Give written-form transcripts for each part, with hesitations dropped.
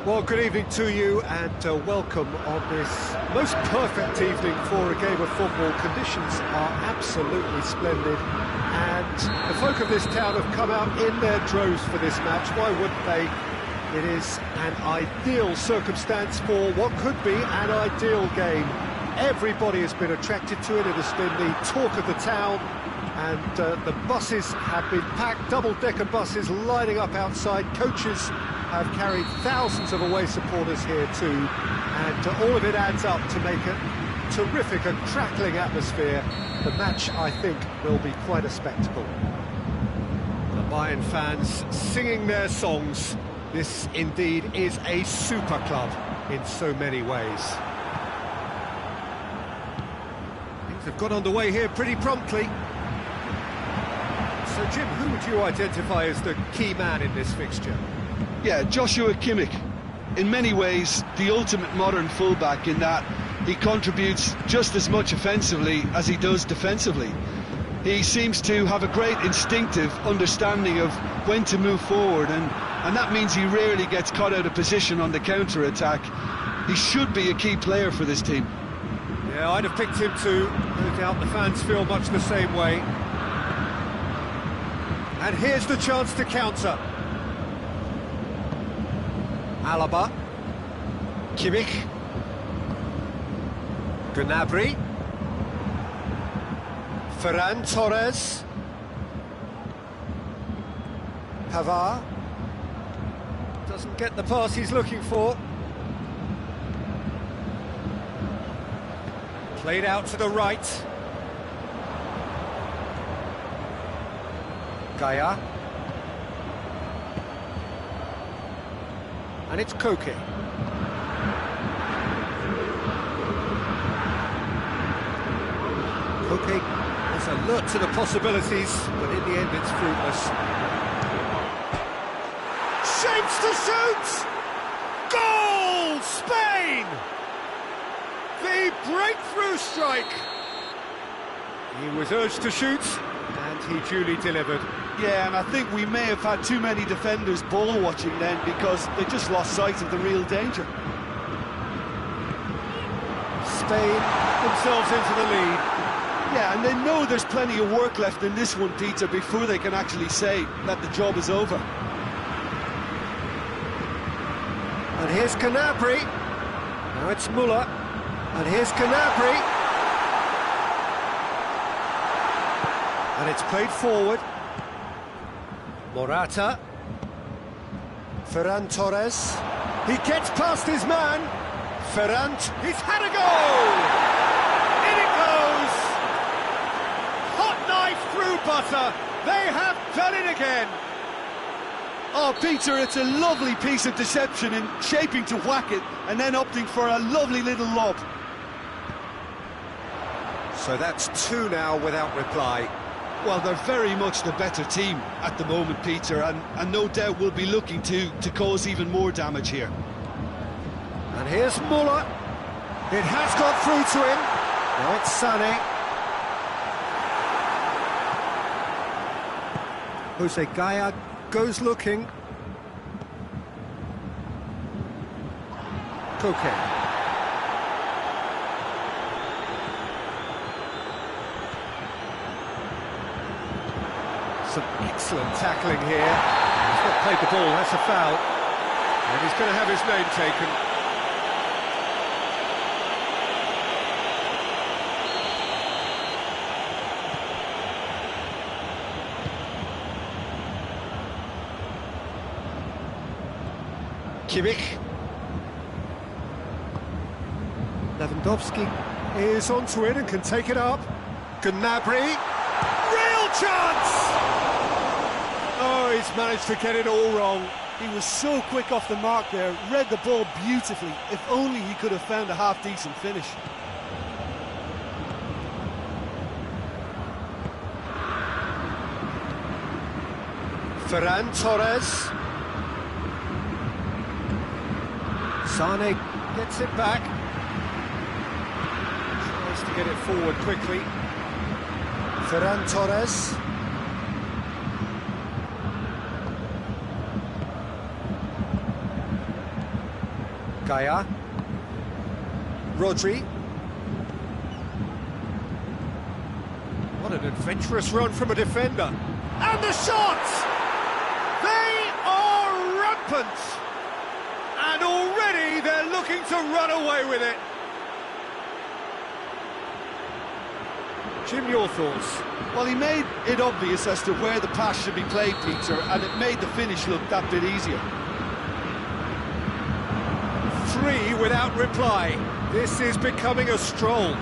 Well, good evening to you and welcome on this most perfect evening for a game of football. Conditions are absolutely splendid and the folk of this town have come out in their droves for this match. Why wouldn't they? It is an ideal circumstance for what could be an ideal game. Everybody has been attracted to it. It has been the talk of the town, and the buses have been packed, double-decker buses lining up outside. Coaches have carried thousands of away supporters here too, and all of it adds up to make a terrific and crackling atmosphere. The match, I think, will be quite a spectacle. The Bayern fans singing their songs. This indeed is a super club in so many ways. Things have got underway here pretty promptly. So Jim, who would you identify as the key man in this fixture? Yeah, Joshua Kimmich. In many ways, the ultimate modern fullback in that he contributes just as much offensively as he does defensively. He seems to have a great instinctive understanding of when to move forward, and that means he rarely gets caught out of position on the counter-attack. He should be a key player for this team. Yeah, I'd have picked him too. No doubt the fans feel much the same way. And here's the chance to counter. Alaba, Kimmich, Gnabry, Ferran Torres, Pavard, doesn't get the pass he's looking for. Played out to the right. Gaia. And it's Koke. Koke is alert to the possibilities, but in the end it's fruitless. Shapes to shoot! Goal! Spain! The breakthrough strike! He was urged to shoot, and he duly delivered. Yeah, and I think we may have had too many defenders ball watching then because they just lost sight of the real danger. Spain themselves into the lead. Yeah, and they know there's plenty of work left in this one, Peter, before they can actually say that the job is over. And here's Gnabry. Now it's Müller. And here's Gnabry. And it's played forward. Morata. Ferran Torres. He gets past his man. Ferran, he's had a goal! In it goes! Hot knife through butter. They have done it again. Oh, Peter, it's a lovely piece of deception in shaping to whack it and then opting for a lovely little lob. So that's two now without reply. Well, they're very much the better team at the moment, Peter, and no doubt will be looking to cause even more damage here. And here's Müller. It has got through to him. Now it's Sané. Jose Gaia goes looking. Koke. Some excellent tackling here. He's not played the ball, that's a foul. And he's going to have his name taken. Kimmich. Lewandowski is onto it and can take it up. Gnabry. Real chance! Oh, he's managed to get it all wrong. He was so quick off the mark there, read the ball beautifully. If only he could have found a half-decent finish. Ferran Torres. Sané gets it back. Tries to get it forward quickly. Ferran Torres. Gaia. Rodri. What an adventurous run from a defender. And the shots! They are rampant! And already they're looking to run away with it. Jim, your thoughts? Well, he made it obvious as to where the pass should be played, Peter, and it made the finish look that bit easier. 3 without reply. This is becoming a stroll.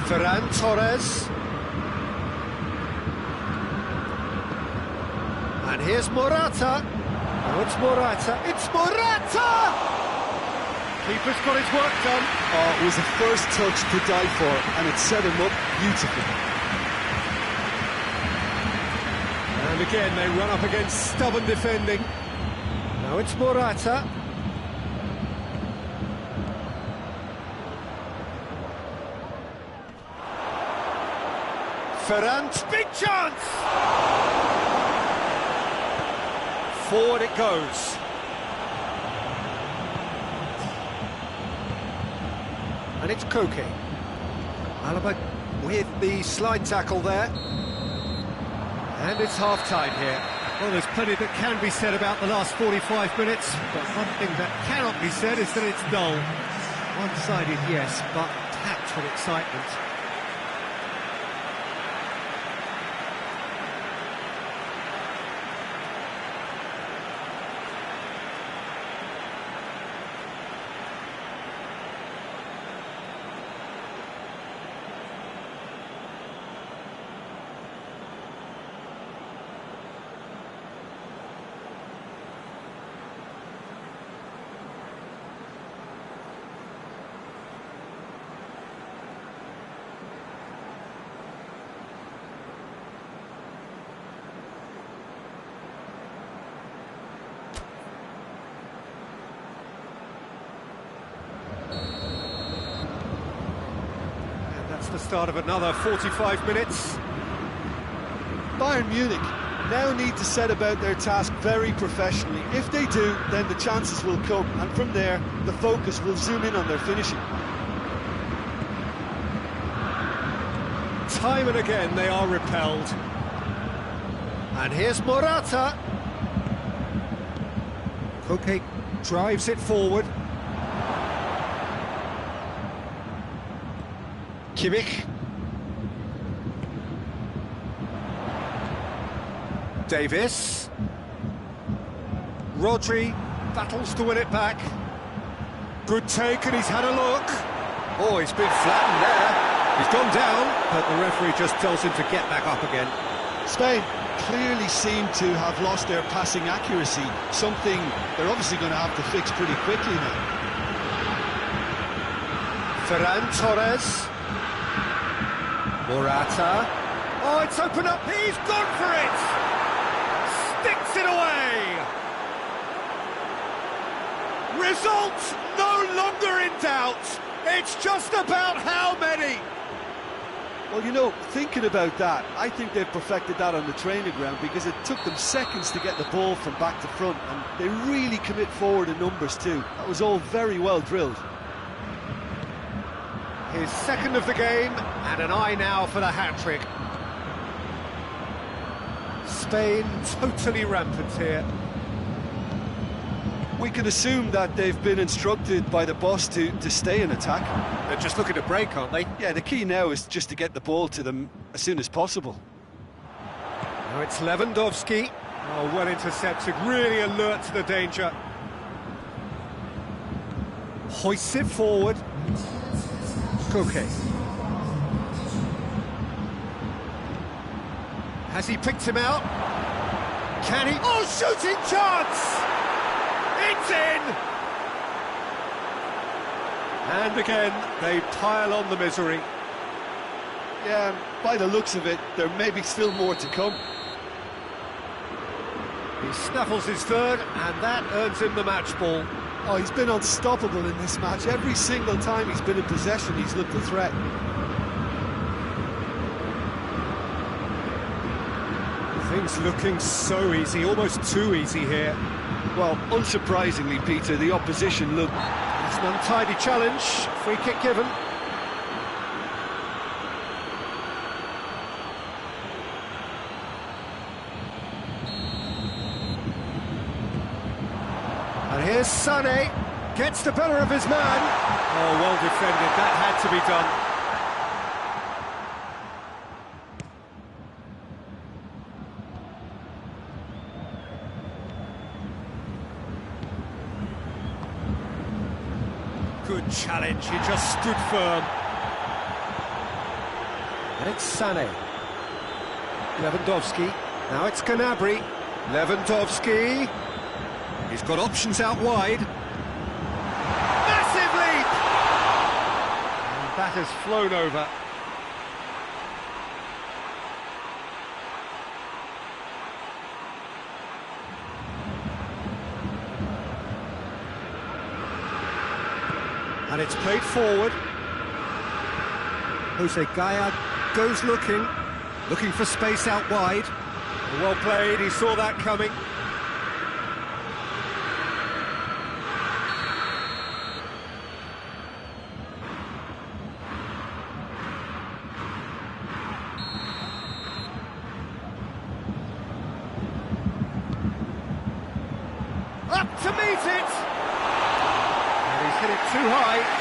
Ferran Torres. And here's Morata. Oh, it's Morata. It's Morata! Keeper's got his work done. Oh, it was a first touch to die for, and it set him up beautifully. And again, they run up against stubborn defending. Now it's Morata. Ferran, big chance! Forward it goes. And it's Koke. Alaba with the slide tackle there. And it's half-time here. Well, there's plenty that can be said about the last 45 minutes, but one thing that cannot be said is that it's dull. One-sided, yes, but packed with excitement. The start of another 45 minutes. Bayern Munich now need to set about their task very professionally. If they do, then the chances will come, and from there, the focus will zoom in on their finishing. Time and again, they are repelled. And here's Morata. Koke drives it forward. Kimmich. Davis. Rodri battles to win it back. Good take, and he's had a look. Oh, he's been flattened there. He's gone down, but the referee just tells him to get back up again. Spain clearly seem to have lost their passing accuracy, something they're obviously going to have to fix pretty quickly now. Ferran Torres. Morata. Oh, it's opened up. He's gone for it. Sticks it away. Result no longer in doubt. It's just about how many. Well, you know, thinking about that, I think they've perfected that on the training ground, because it took them seconds to get the ball from back to front, and they really commit forward in numbers too. That was all very well drilled. His second of the game, and an eye now for the hat-trick. Spain totally rampant here. We can assume that they've been instructed by the boss to stay in attack. They're just looking to break, aren't they? Yeah, the key now is just to get the ball to them as soon as possible. Now it's Lewandowski. Oh, well intercepted, really alert to the danger. Hoists it forward. Koke. Has he picked him out? Can he? Oh, shooting chance! It's in! And again, they pile on the misery. Yeah, by the looks of it, there may be still more to come. He snaffles his third, and that earns him the match ball. Oh, he's been unstoppable in this match. Every single time he's been in possession, he's looked a threat. Things looking so easy, almost too easy here. Well, unsurprisingly, Peter, the opposition look... It's an untidy challenge, free kick given. And here's Sané, gets the better of his man. Oh, well defended, that had to be done. Good challenge, he just stood firm. And it's Sané. Lewandowski, now it's Gnabry. Lewandowski, he's got options out wide. Massive leap! And that has flown over. And it's played forward. Jose Gaya goes looking for space out wide. Well played, he saw that coming. Up to meet it! And he's hit it too high.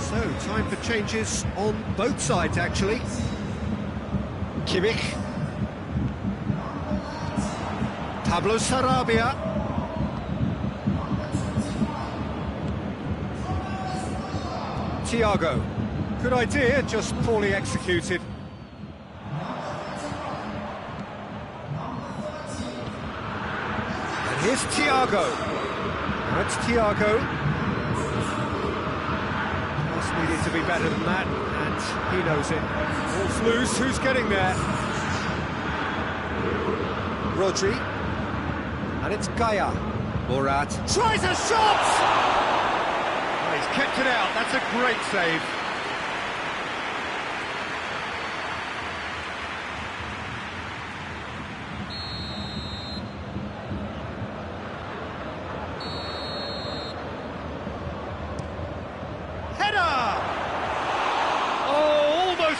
So, time for changes on both sides, actually. Kimmich. Pablo Sarabia. Thiago. Good idea, just poorly executed. And here's Thiago. Now it's Thiago. Needed to be better than that, and he knows it. Ball's loose, who's getting there? Rodri. And it's Gaya. Murat tries a shot! Oh, he's kept it out, that's a great save.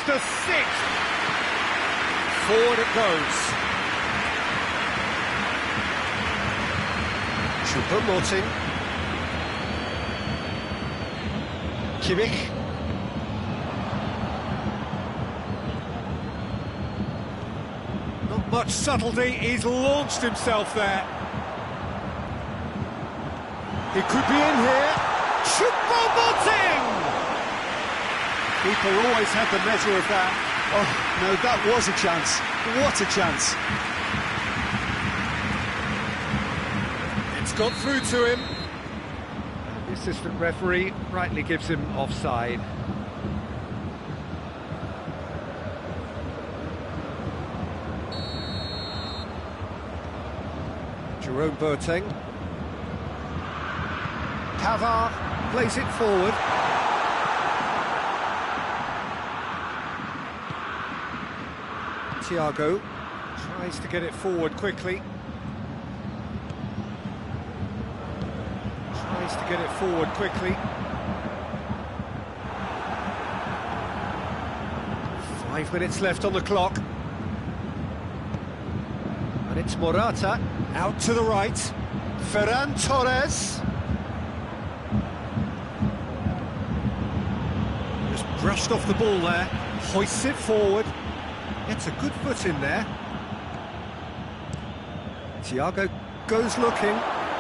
The sixth. Forward it goes. Choupo-Moting. Kimmich. Not much subtlety, he's launched himself there. He could be in here. Choupo-Moting! Keeper always had the measure of that. Oh, no, that was a chance. What a chance. It's got through to him. The assistant referee rightly gives him offside. Jerome Boateng. Pavard plays it forward. Thiago tries to get it forward quickly. 5 minutes left on the clock. And it's Morata, out to the right. Ferran Torres. Just brushed off the ball there, hoists it forward. Gets a good foot in there. Thiago goes looking,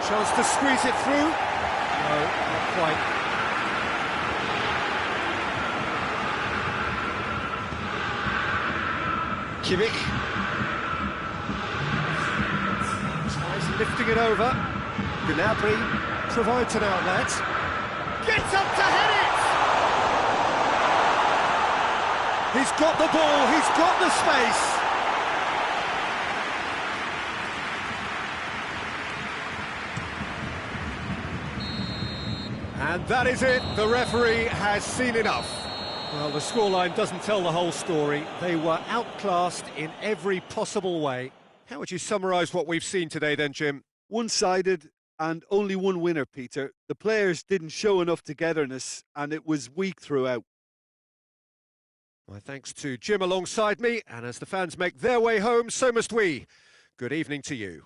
chance to squeeze it through. No, not quite. Kimmich. Tries lifting it over. Gnabry provides an outlet. Gets up to head it! He's got the ball, he's got the space. And that is it, the referee has seen enough. Well, the scoreline doesn't tell the whole story. They were outclassed in every possible way. How would you summarise what we've seen today then, Jim? One-sided and only one winner, Peter. The players didn't show enough togetherness and it was weak throughout. My thanks to Jim alongside me, and as the fans make their way home, so must we. Good evening to you.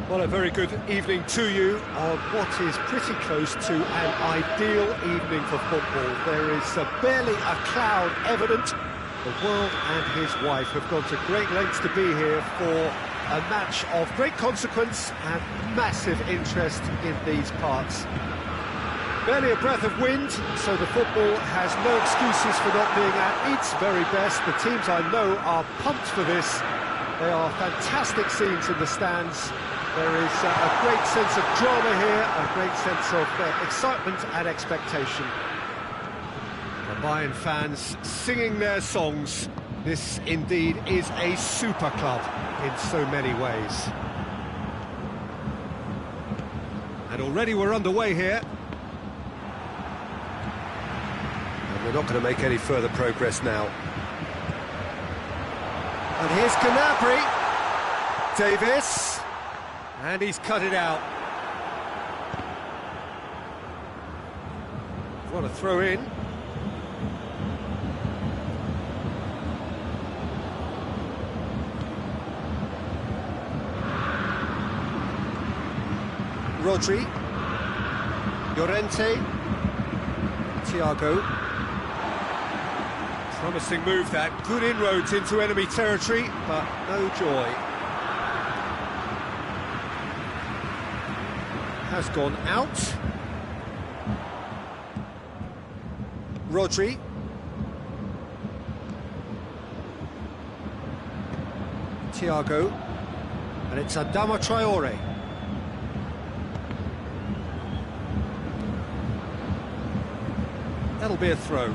Well, a very good evening to you on what is pretty close to an ideal evening for football. There is barely a cloud evident. The world and his wife have gone to great lengths to be here for a match of great consequence and massive interest in these parts. Barely a breath of wind, so the football has no excuses for not being at its very best. The teams I know are pumped for this. They are fantastic scenes in the stands. There is a great sense of drama here, a great sense of excitement and expectation. The Bayern fans singing their songs. This indeed is a super club in so many ways. And already we're underway here. And they're not going to make any further progress now. And here's Gnabry. Davis. And he's cut it out. What a throw in. Rodri, Llorente, Thiago. Promising move that, good inroads into enemy territory, but no joy. Has gone out. Rodri. Thiago. And it's Adama Traore. That'll be a throw.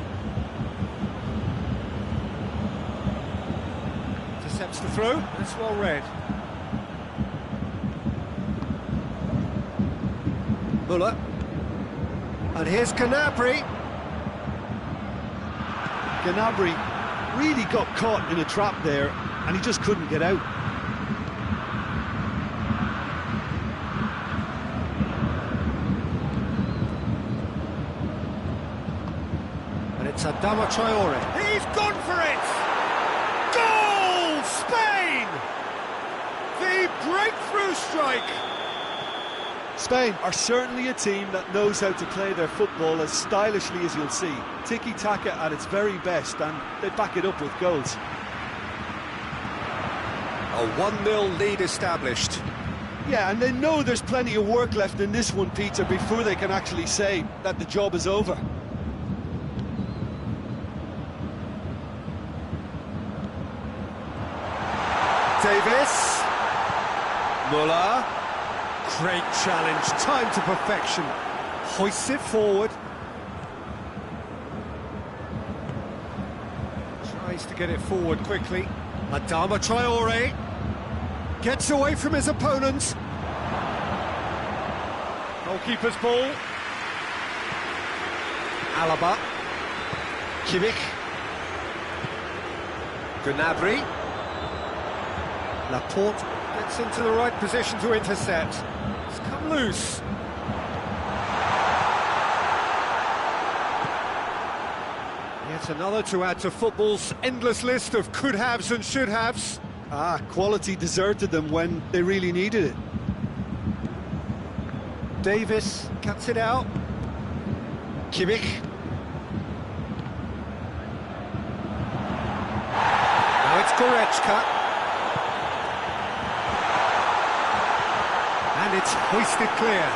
Intercepts the throw, that's well read. Muller. And here's Gnabry. Gnabry really got caught in a trap there, and he just couldn't get out. And it's Adama Traore. He's gone for it! Goal! Spain! The breakthrough strike! Spain are certainly a team that knows how to play their football as stylishly as you'll see. Tiki-taka at its very best, and they back it up with goals. A 1-0 lead established. Yeah, and they know there's plenty of work left in this one, Peter, before they can actually say that the job is over. Davis. Muller. Great challenge, time to perfection. Hoists it forward. Tries to get it forward quickly. Adama Traore gets away from his opponents. Goalkeeper's ball. Alaba. Kimmich. Gnabry. Laporte gets into the right position to intercept. It's come loose. Yet another to add to football's endless list of could-haves and should-haves. Quality deserted them when they really needed it. Davis cuts it out. Kimmich. Now it's Goretzka. And it's hoisted clear.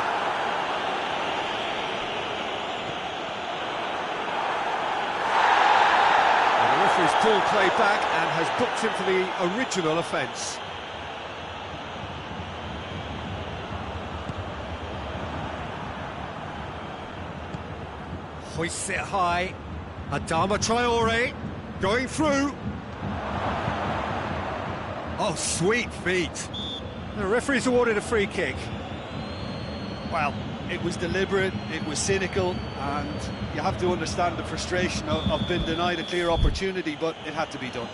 And the referee's pulled play back and has booked him for the original offence. Hoists it high. Adama Traore going through. Oh, sweet feet. The referee's awarded a free kick. Well, it was deliberate, it was cynical, and you have to understand the frustration of being denied a clear opportunity, but it had to be done.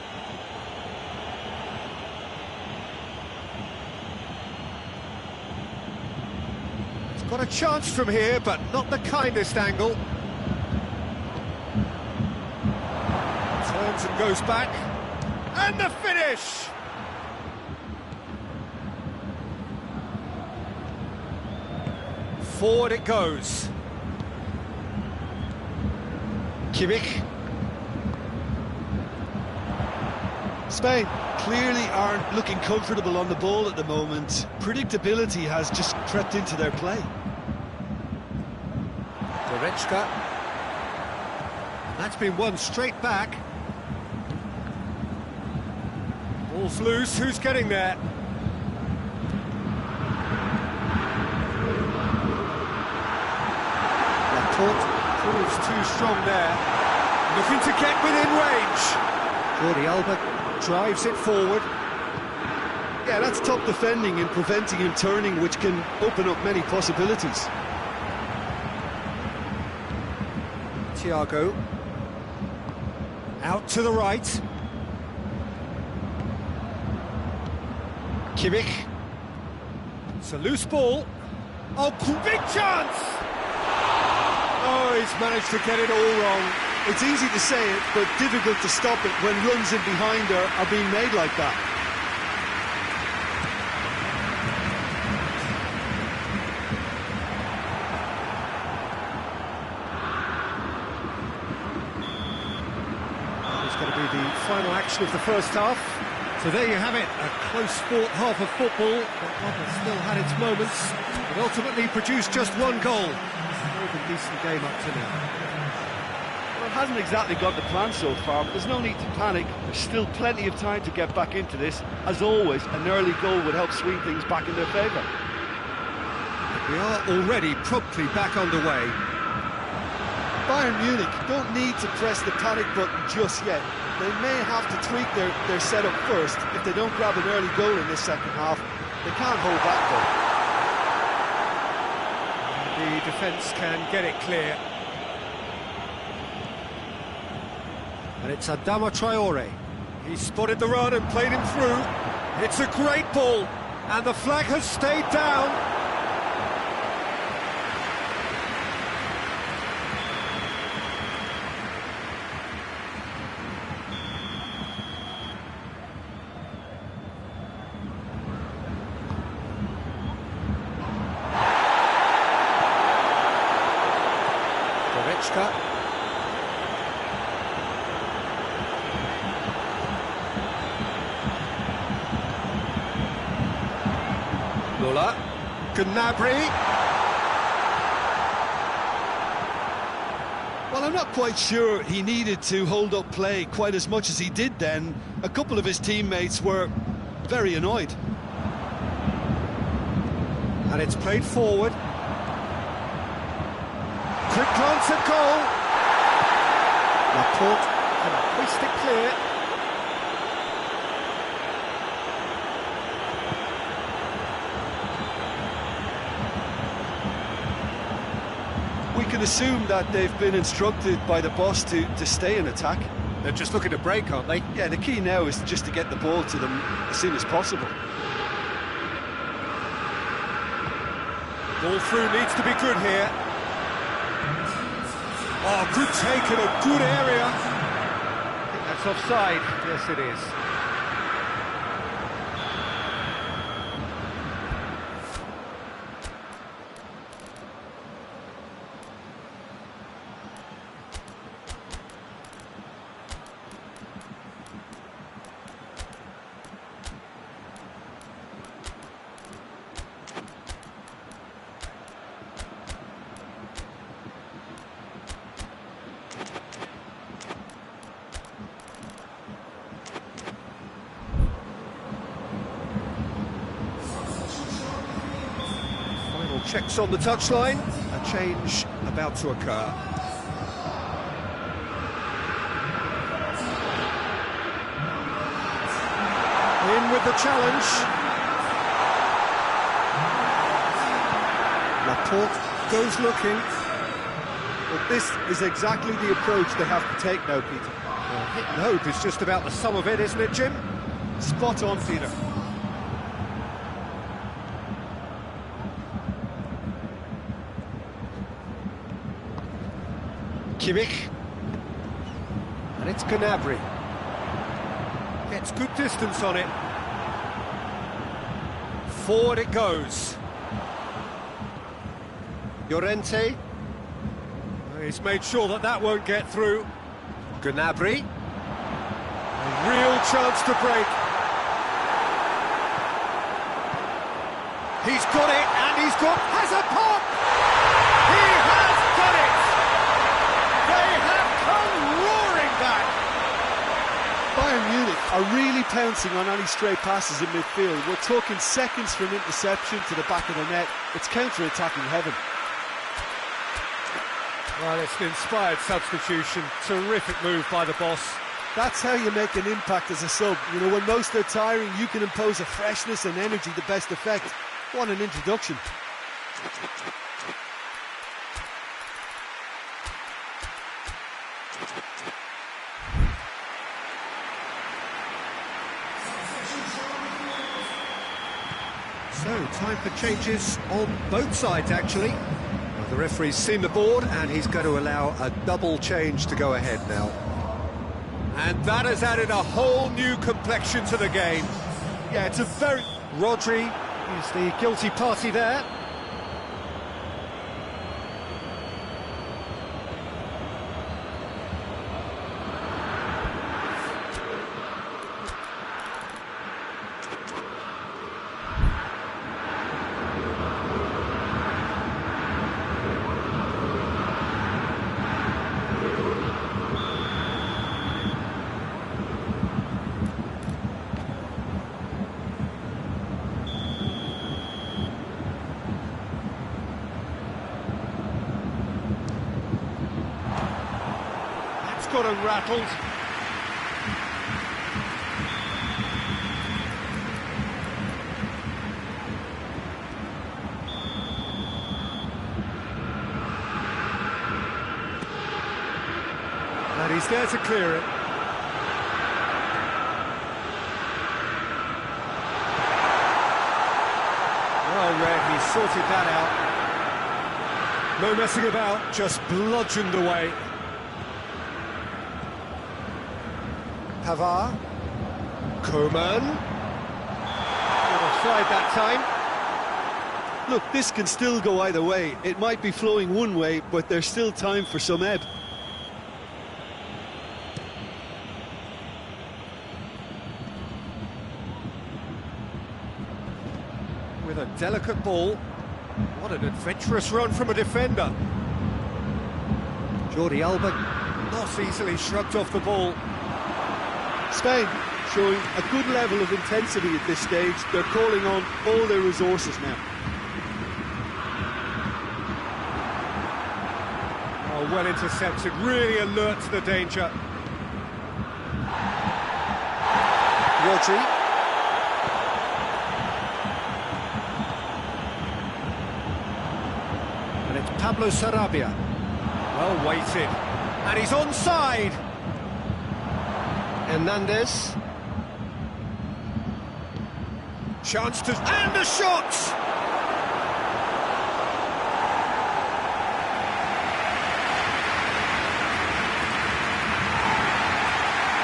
It's got a chance from here, but not the kindest angle. Turns and goes back. And the finish! Forward it goes. Kimmich. Spain clearly aren't looking comfortable on the ball at the moment. Predictability has just crept into their play. Goretzka. That's been won straight back. Ball's loose, who's getting there? Laporte proves too strong there. Looking to get within range. Jordi Alba drives it forward. Yeah, that's top defending and preventing him turning, which can open up many possibilities. Thiago. Out to the right. Kimmich. It's a loose ball. Oh, big chance! Oh, he's managed to get it all wrong. It's easy to say it, but difficult to stop it when runs in behind are being made like that. It's going to be the final action of the first half. So there you have it, a close-fought half of football, but one that still had its moments, but ultimately produced just one goal. More than decent game up to now. Well, it hasn't exactly got the plan so far, but there's no need to panic. There's still plenty of time to get back into this. As always, an early goal would help swing things back in their favour. We are already promptly back underway. Bayern Munich don't need to press the panic button just yet. They may have to tweak their setup first. If they don't grab an early goal in this second half, they can't hold back though. The defence can get it clear. And it's Adama Traore. He spotted the run and played him through. It's a great ball, and the flag has stayed down. Lola, Gnabry. Well, I'm not quite sure he needed to hold up play quite as much as he did then. A couple of his teammates were very annoyed. And it's played forward. Quick glance at goal. Laporte can hoist it clear. We can assume that they've been instructed by the boss to stay in attack. They're just looking to break, aren't they? Yeah, the key now is just to get the ball to them as soon as possible. Ball through needs to be good here. Oh, good take in a good area. I think that's offside. Yes, it is. Checks on the touchline, a change about to occur. In with the challenge. Laporte goes looking. But this is exactly the approach they have to take now, Peter. Well, hit and hope is just about the sum of it, isn't it, Jim? Spot on, Peter. Kimmich. And it's Gnabry. Gets good distance on it. Forward it goes. Llorente. He's made sure that won't get through. Gnabry. A real chance to break. He's got it, and has a pop! He has done it! They have come roaring back! Bayern Munich are really pouncing on any stray passes in midfield. We're talking seconds from interception to the back of the net. It's counter-attacking heaven. Well, it's an inspired substitution. Terrific move by the boss. That's how you make an impact as a sub. You know, when most are tiring, you can impose a freshness and energy the best effect. What an introduction. So, time for changes on both sides, actually. Well, the referee's seen the board, and he's going to allow a double change to go ahead now. And that has added a whole new complexion to the game. Yeah, it's a very... Rodri is the guilty party there. Got him rattled. And he's there to clear it. Well read, he sorted that out. No messing about, just bludgeoned away. Pavard, Koeman, offside that time. Look, this can still go either way. It might be flowing one way, but there's still time for some ebb. With a delicate ball, what an adventurous run from a defender. Jordi Alba not easily shrugged off the ball. Spain showing a good level of intensity at this stage. They're calling on all their resources now. Oh, well intercepted, really alert to the danger. Rodri. And it's Pablo Sarabia. Well weighted. And he's onside. Hernandez. Chance to... And a shot!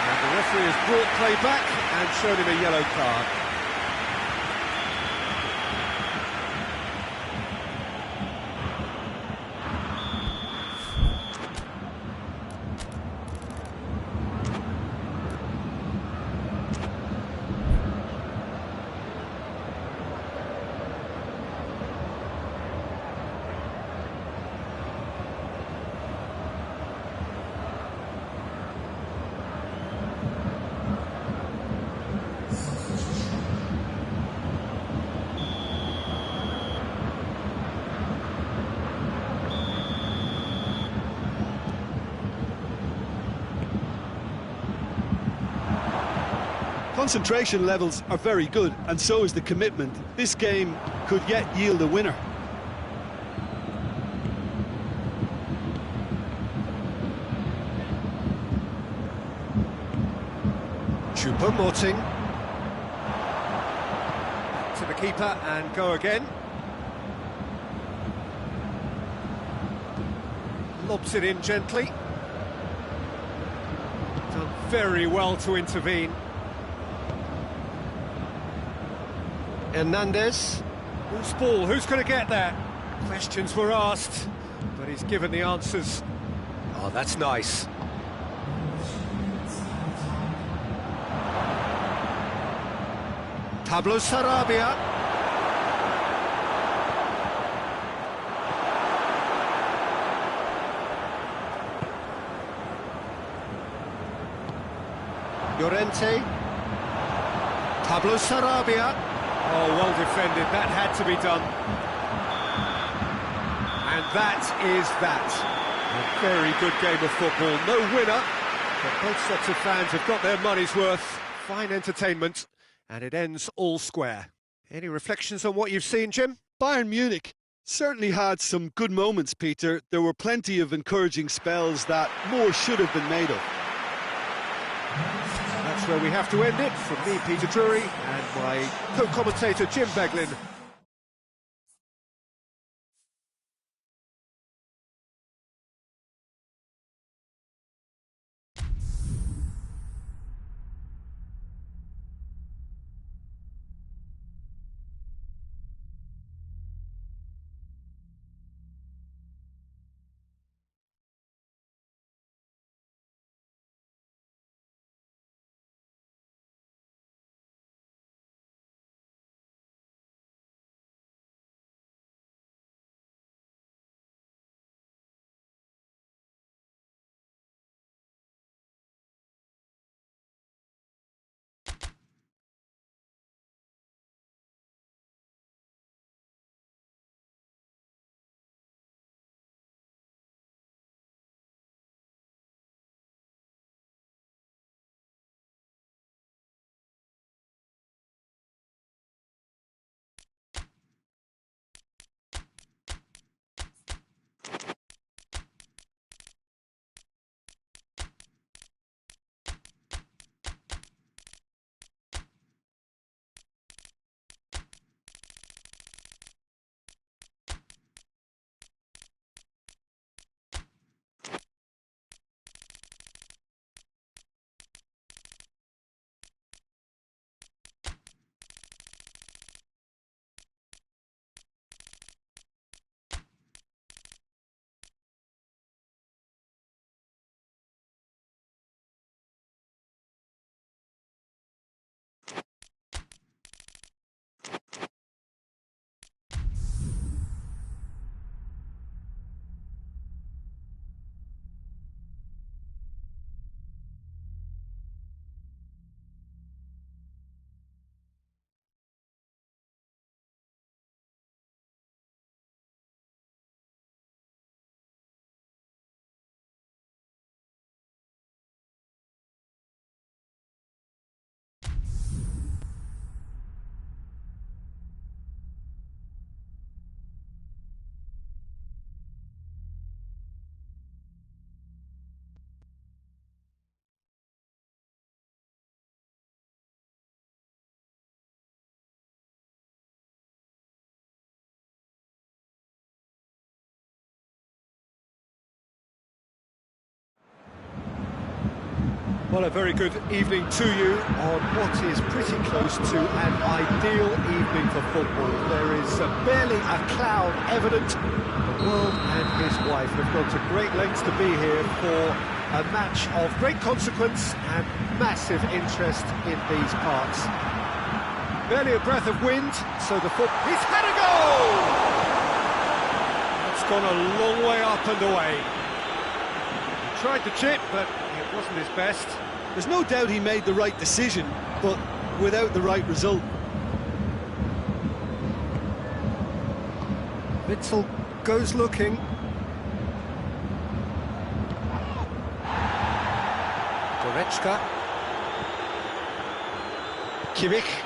And the referee has brought play back and shown him a yellow card. Concentration levels are very good, and so is the commitment. This game could yet yield a winner. Choupo-Moting to the keeper and go again. Lobs it in gently. Done very well to intervene. Hernandez. Whose ball? Who's going to get there? Questions were asked, but he's given the answers. Oh, that's nice. Pablo Sarabia. Llorente. Pablo Sarabia. Oh, well defended, that had to be done. And that is that. A very good game of football. No winner, But both sets of fans have got their money's worth. Fine entertainment, and it ends all square. Any reflections on what you've seen, Jim? Bayern Munich certainly had some good moments, Peter. There were plenty of encouraging spells that more should have been made of. And that's where we have to end it. From me, Peter Drury, and my co-commentator, Jim Beglin. Well, a very good evening to you on what is pretty close to an ideal evening for football. There is barely a cloud evident. The world and his wife have gone to great lengths to be here for a match of great consequence and massive interest in these parts. Barely a breath of wind, so the foot... He's had a goal! That's gone a long way up and away. He tried to chip, but it wasn't his best. There's no doubt he made the right decision, but without the right result. Witsel goes looking. Goretzka. Kimmich.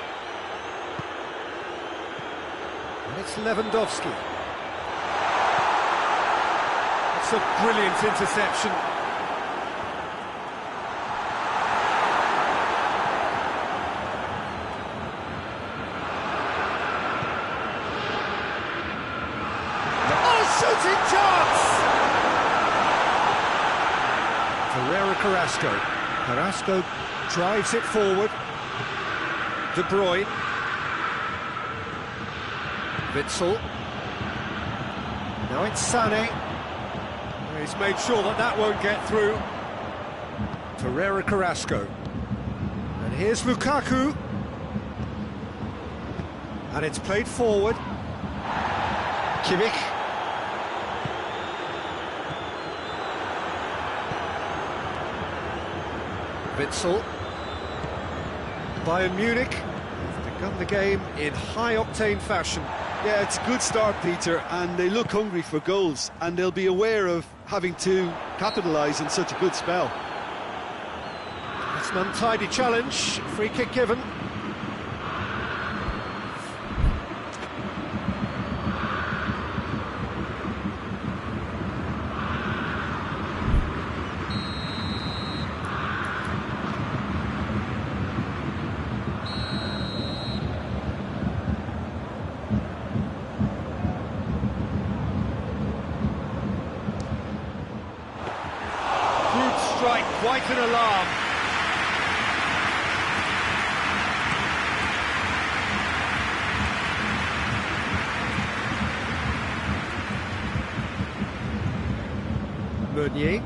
And it's Lewandowski. It's a brilliant interception. Shooting chance! Carrasco. Carrasco drives it forward. De Bruyne. Witsel. Now it's Sané. He's made sure that that won't get through. Carrasco. And here's Lukaku. And it's played forward. Kimmich. Witsel. Bayern Munich have begun the game in high-octane fashion. Yeah, it's a good start, Peter, and they look hungry for goals, and they'll be aware of having to capitalise in such a good spell. an untidy challenge, free kick given. Strike, quite an alarm. Meunier.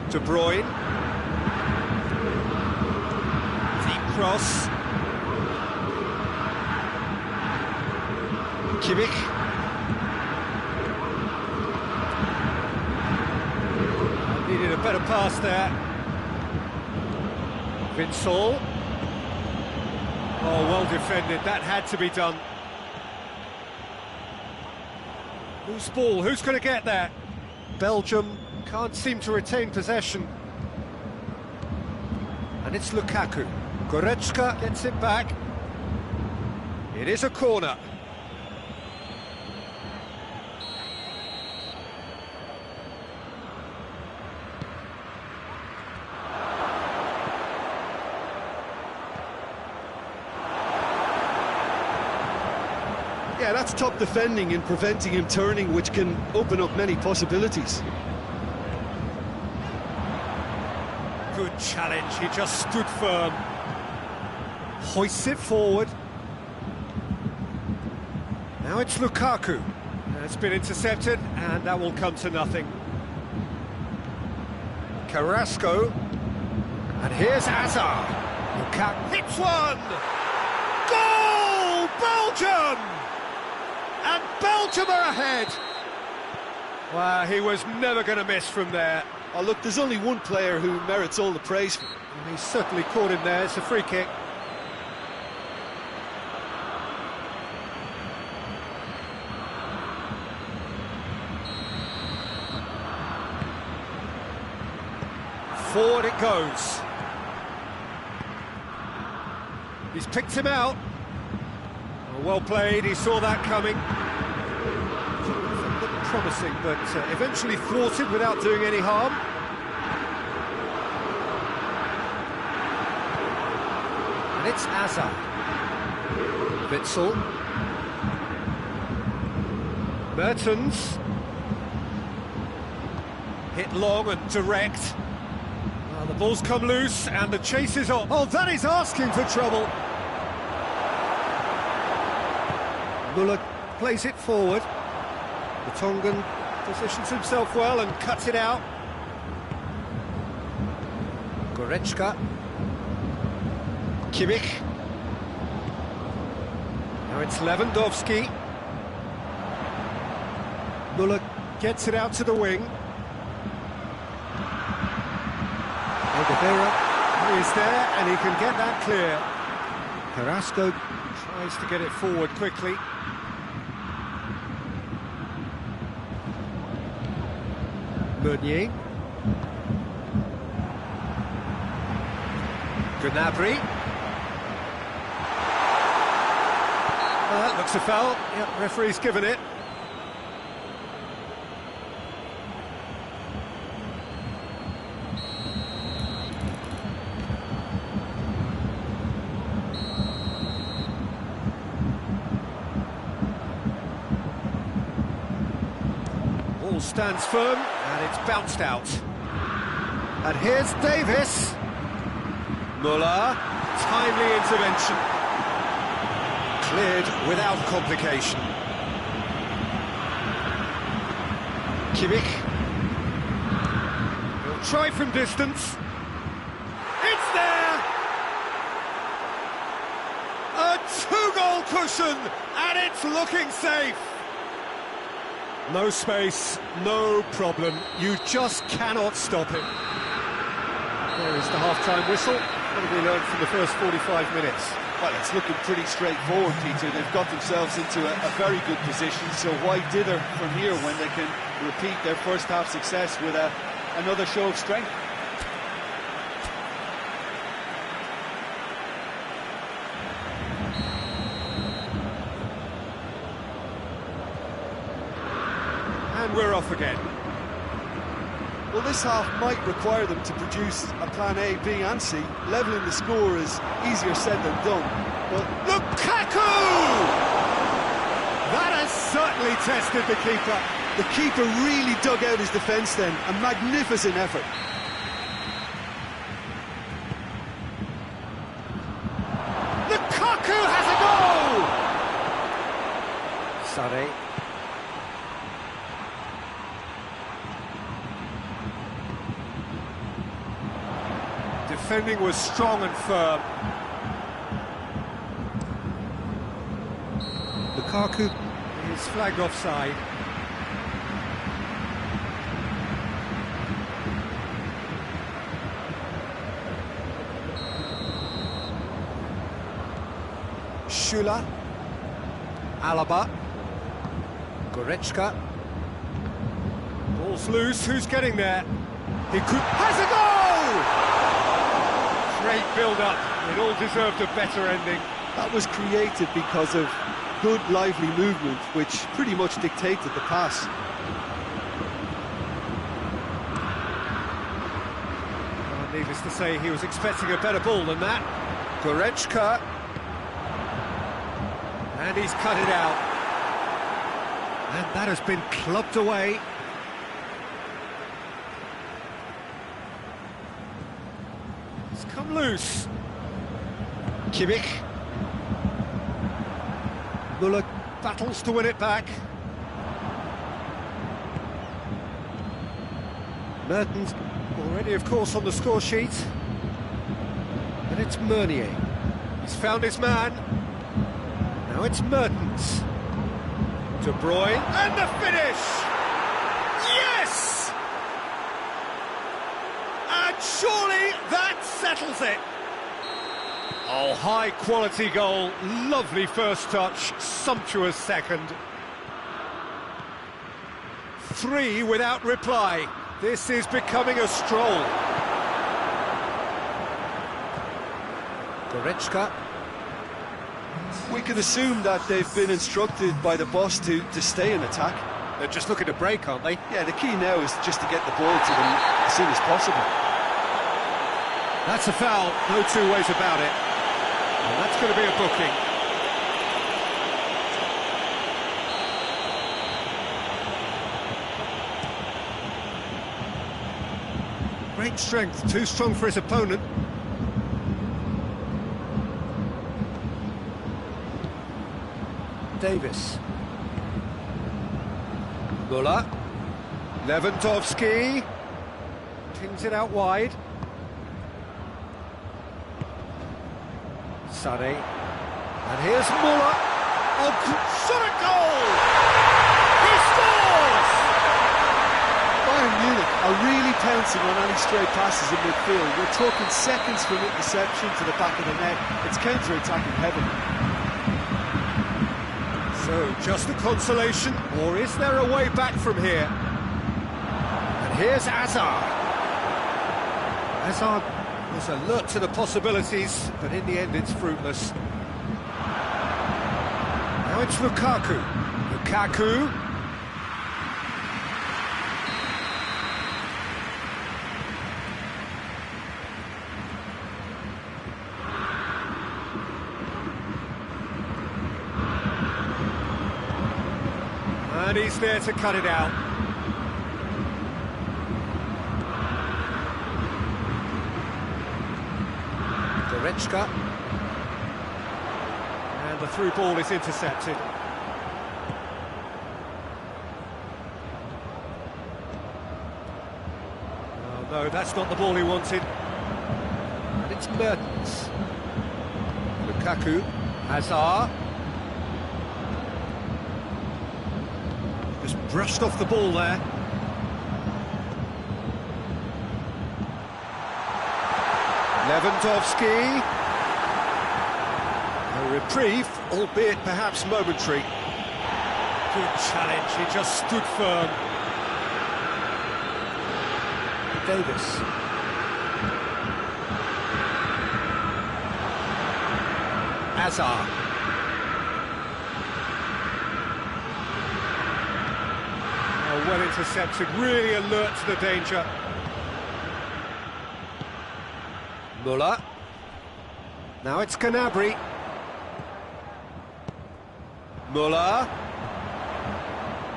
De Bruyne. Deep cross. Trungvk247. Needed a better pass there. Vinsol. Oh, well defended, that had to be done. Whose ball, who's going to get that? Belgium can't seem to retain possession. And it's Lukaku. Goretzka gets it back. It is a corner. Yeah, that's top defending and preventing him turning, which can open up many possibilities. Good challenge, he just stood firm. Hoists it forward. Now it's Lukaku. That's been intercepted, and that will come to nothing. Carrasco. And here's Hazard. Lukaku hits one! Goal! Belgium! And Belgium are ahead! Wow, he was never going to miss from there. Oh, look, there's only one player who merits all the praise. And he certainly caught him there. It's a free kick. Forward it goes. He's picked him out. Well played, he saw that coming. Looked promising, but eventually thwarted without doing any harm. And it's Hazard. Witsel. Mertens. Hit long and direct. Well, the ball's come loose and the chase is on. Oh, that is asking for trouble. Muller plays it forward. The Tongan positions himself well and cuts it out. Goretzka. Kimmich. Now it's Lewandowski. Muller gets it out to the wing. Oliveira is there and he can get that clear. Carrasco tries to get it forward quickly. Meunier. Gnabry. That looks a foul. Yep, referee's given it. Ball stands firm and it's bounced out. And here's Davis. Muller, timely intervention. Cleared without complication. Kimmich. He'll try from distance. It's there! A two-goal cushion, and it's looking safe. No space, no problem. You just cannot stop it. There is the half-time whistle. What have we learned from the first 45 minutes? Well, it's looking pretty straightforward, Peter. They've got themselves into a very good position, so why dither from here when they can repeat their first half success with another show of strength? And we're off again. Well, this half might require them to produce a plan A, B and C. Levelling the score is easier said than done. But Lukaku! That has certainly tested the keeper. the keeper really dug out his defence then. A magnificent effort. Lukaku has a goal! Sorry. Defending was strong and firm. Lukaku is flagged offside. Shula, Alaba, Goretzka. Ball's loose, who's getting there? He could... has a goal! Great build-up, it all deserved a better ending. That was created because of good, lively movement, which pretty much dictated the pass. Well, needless to say, he was expecting a better ball than that. Goretzka. And he's cut it out. And that has been clubbed away. It's come loose. Kimmich. Muller battles to win it back. Mertens already, of course, on the score sheet. And it's Meunier. He's found his man. Now it's Mertens. De Bruyne, and the finish! Yes! And surely that settles it. Oh, high-quality goal, lovely first touch, sumptuous second. 3 without reply. This is becoming a stroll. Goretzka. We can assume that they've been instructed by the boss to stay in attack. They're just looking to break, aren't they? Yeah, the key now is just to get the ball to them as soon as possible. That's a foul, no two ways about it. And that's going to be a booking. Great strength, too strong for his opponent. Davis. Muller. Lewandowski. Tings it out wide. Sonny. And here's Muller. Oh, shot a goal! He scores! Bayern Munich are really pouncing on any stray passes in midfield. We're talking seconds from interception to the back of the net. It's counter-attacking heaven. So, just a consolation, or is there a way back from here? And here's Hazard. Hazard was alert to the possibilities, but in the end it's fruitless. Now it's Lukaku. Lukaku. And he's there to cut it out. Goretzka. And the through ball is intercepted. Oh, no, that's not the ball he wanted. And it's Mertens. Lukaku. Hazard. Just brushed off the ball there. Lewandowski. reprieve, albeit perhaps momentary. Good challenge, he just stood firm. Davis. Azar. Oh, well intercepted, really alert to the danger. Muller. Now it's Gnabry. Muller.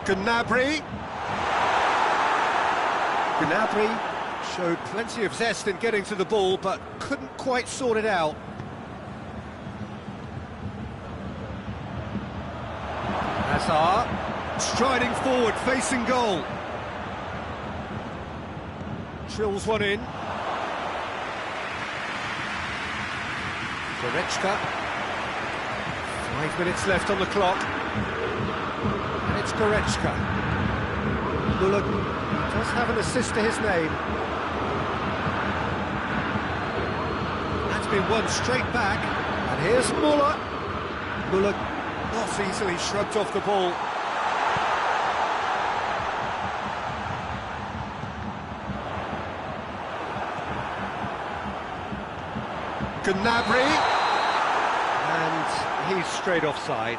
Gnabry. Gnabry showed plenty of zest in getting to the ball, but couldn't quite sort it out. Hazard, striding forward, facing goal. Trills one in. Goretzka. 5 minutes left on the clock. And it's Goretzka. Muller does have an assist to his name. That's been won straight back. And here's Muller. Muller not easily shrugged off the ball. Gnabry, and he's straight offside.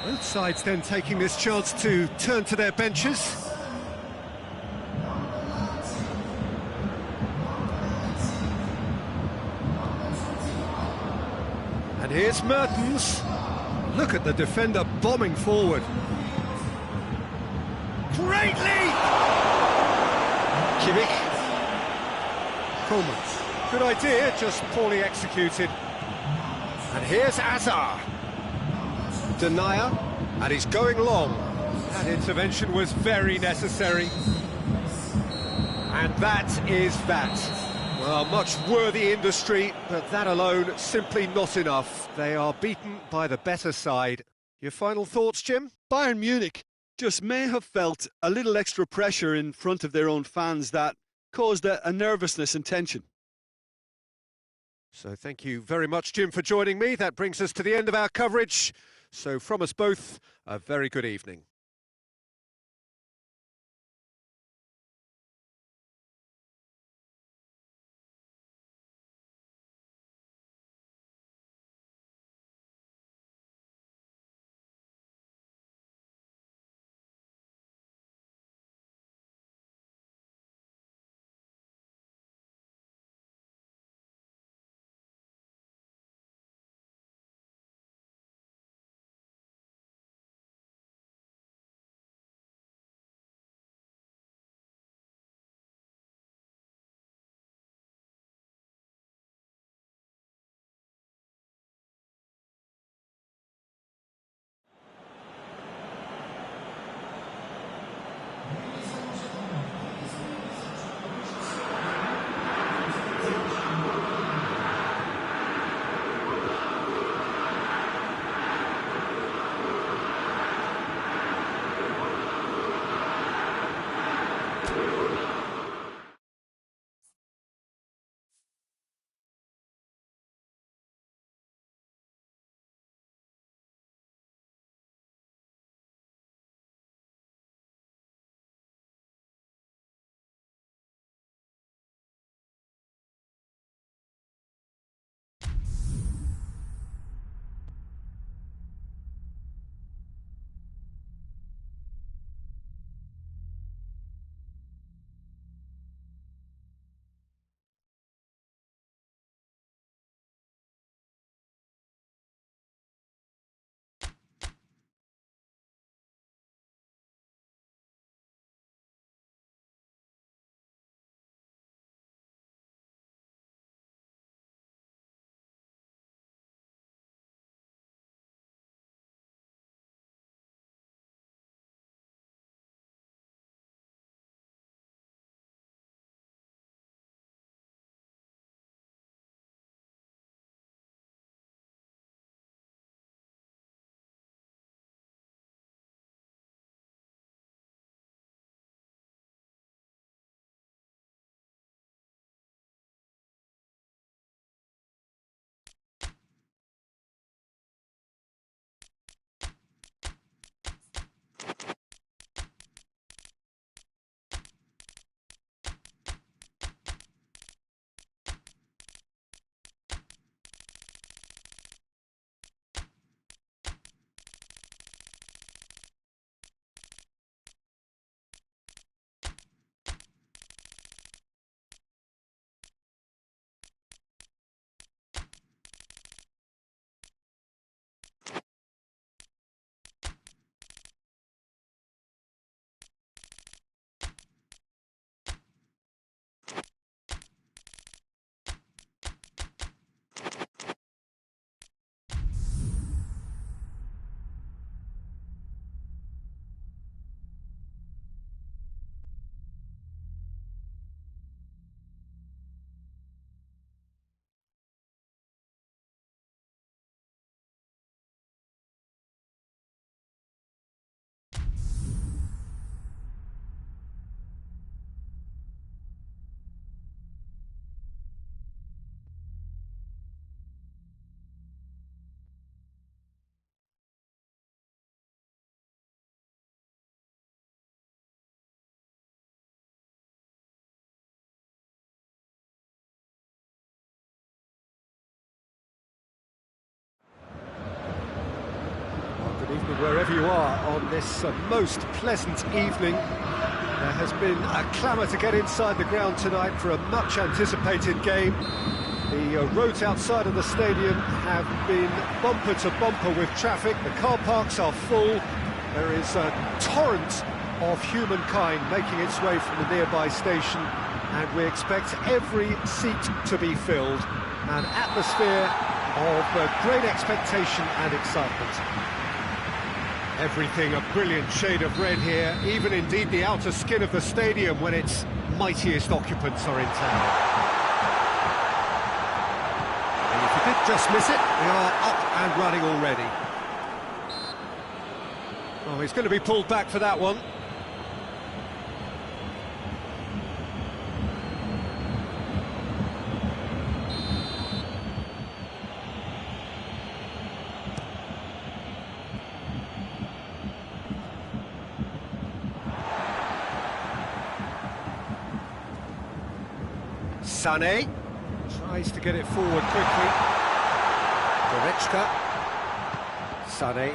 Both sides then taking this chance to turn to their benches. And here's Mertens. Look at the defender bombing forward. Great leap! Kimmich. Coleman. Good idea, just poorly executed. And here's Azar. Denier, and he's going long. That intervention was very necessary. And that is that. Well, much worthy industry, but that alone simply not enough. They are beaten by the better side. Your final thoughts, Jim? Bayern Munich just may have felt a little extra pressure in front of their own fans that caused a nervousness and tension. So thank you very much, Jim, for joining me. That brings us to the end of our coverage. So from us both, a very good evening. wherever you are on this most pleasant evening. There has been a clamour to get inside the ground tonight for a much-anticipated game. The roads outside of the stadium have been bumper to bumper with traffic. The car parks are full. There is a torrent of humankind making its way from the nearby station, and we expect every seat to be filled. An atmosphere of great expectation and excitement. Everything a brilliant shade of red here, even indeed the outer skin of the stadium when its mightiest occupants are in town. And if you did just miss it, we are up and running already. Oh, he's going to be pulled back for that one. Sané tries to get it forward quickly. Trungvk247. Sané.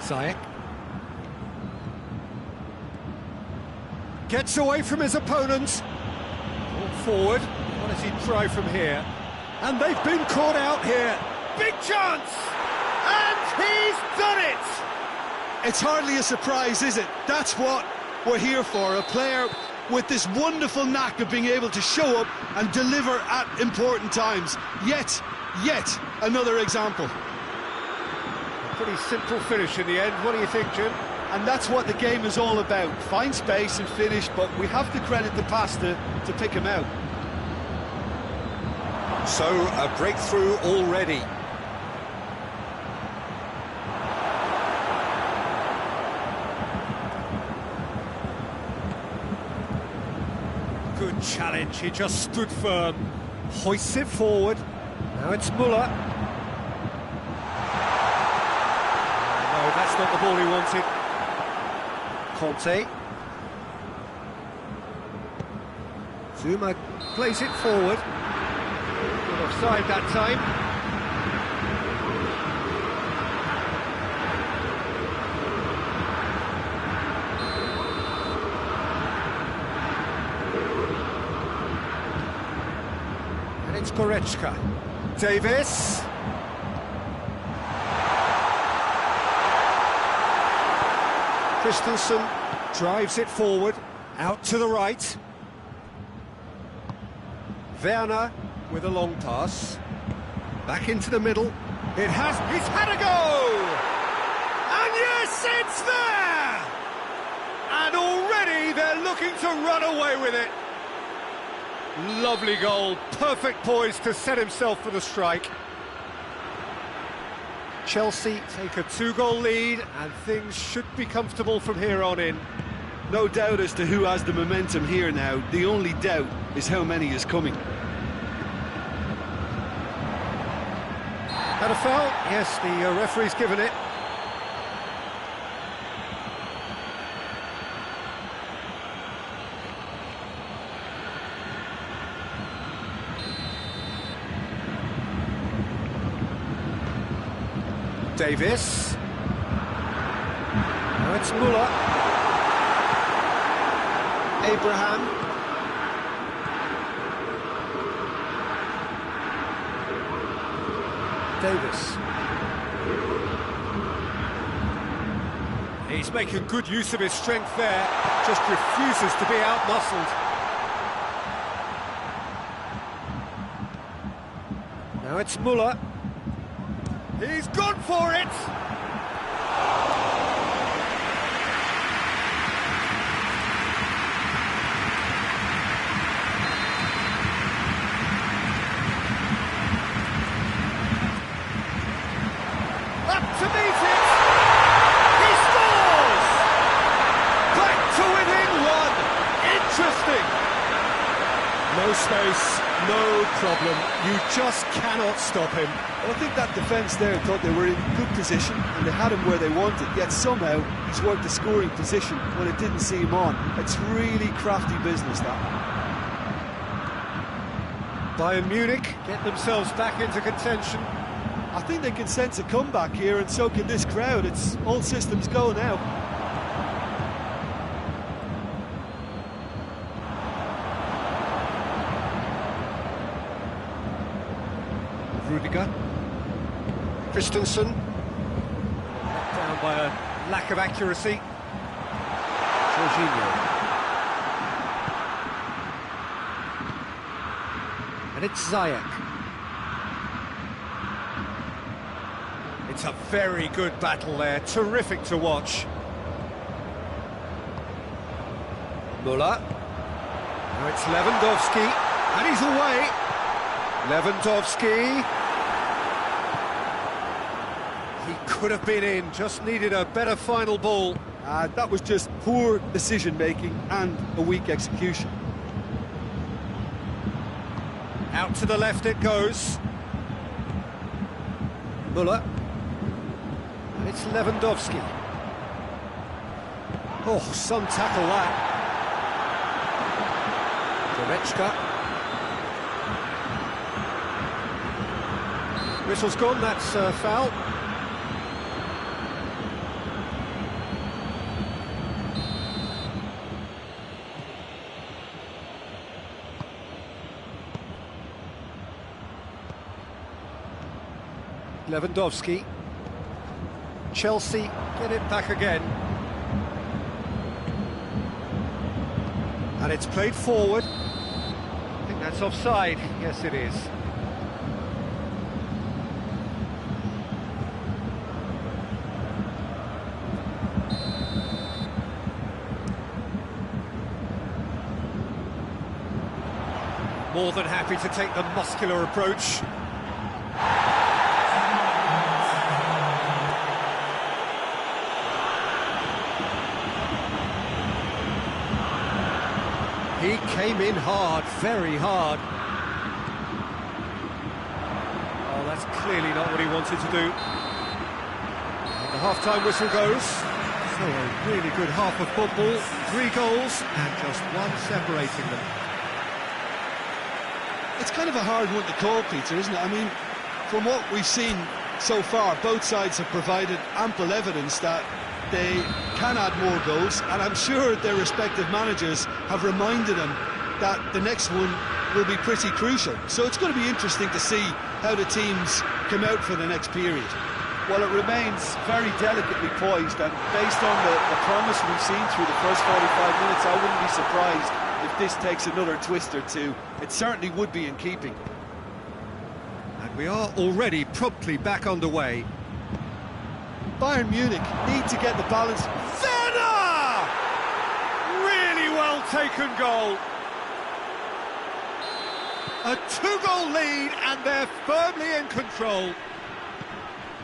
Ziyech. Gets away from his opponents. Brought forward. What does he try from here? And they've been caught out here. Big chance! And he's done it! It's hardly a surprise, is it? That's what we're here for, a player with this wonderful knack of being able to show up and deliver at important times. Yet another example. A pretty simple finish in the end. What do you think, Jim? And that's what the game is all about. Find space and finish, but we have to credit the pasta to pick him out. So, a breakthrough already. Good challenge, he just stood firm. Hoists it forward. Now it's Müller. No, that's not the ball he wanted. Conte. Zuma plays it forward. Not offside that time. It's Goretzka. Davis. Christensen drives it forward, out to the right. Werner with a long pass. Back into the middle. He's had a go! And yes, it's there! And already they're looking to run away with it. Lovely goal, perfect poise to set himself for the strike. Chelsea take a 2-goal lead and things should be comfortable from here on in. No doubt as to who has the momentum here now. The only doubt is how many is coming. Had a foul? Yes, the referee's given it. Davis. Now it's Müller. Abraham. Davis. He's making good use of his strength there, just refuses to be outmuscled. Now it's Müller. He's gone for it! Up to meet it! He scores! Back to within one! Interesting! No space, no problem. You just cannot stop him. I think that defence there thought they were in good position and they had him where they wanted, yet somehow he's worked the scoring position when it didn't see him on. It's really crafty business, that. Bayern Munich get themselves back into contention. I think they can sense a comeback here, and so can this crowd. It's all systems go now. Rudiger. Christensen. Down by a lack of accuracy. Jorginho. And it's Ziyech. It's a very good battle there, terrific to watch. Müller. Now it's Lewandowski, and he's away. Lewandowski. He could have been in, just needed a better final ball. That was just poor decision-making and a weak execution. Out to the left it goes. Müller. And it's Lewandowski. Oh, some tackle that. Trungvk247. Whistle's gone, that's a foul. Lewandowski. Chelsea get it back again. And it's played forward. I think that's offside. Yes, it is. More than happy to take the muscular approach. He came in hard, very hard. Oh, that's clearly not what he wanted to do. And the half-time whistle goes. So a really good half of football, 3 goals and just one separating them. It's kind of a hard one to call, Peter, isn't it? I mean, from what we've seen so far, both sides have provided ample evidence that they can add more goals, and I'm sure their respective managers have reminded them that the next one will be pretty crucial. So it's going to be interesting to see how the teams come out for the next period. Well, it remains very delicately poised, and based on the promise we've seen through the first 45 minutes, I wouldn't be surprised if this takes another twist or two. It certainly would be in keeping. And we are already promptly back underway. Bayern Munich need to get the balance. Werner! Really well taken goal. A 2-goal lead and they're firmly in control.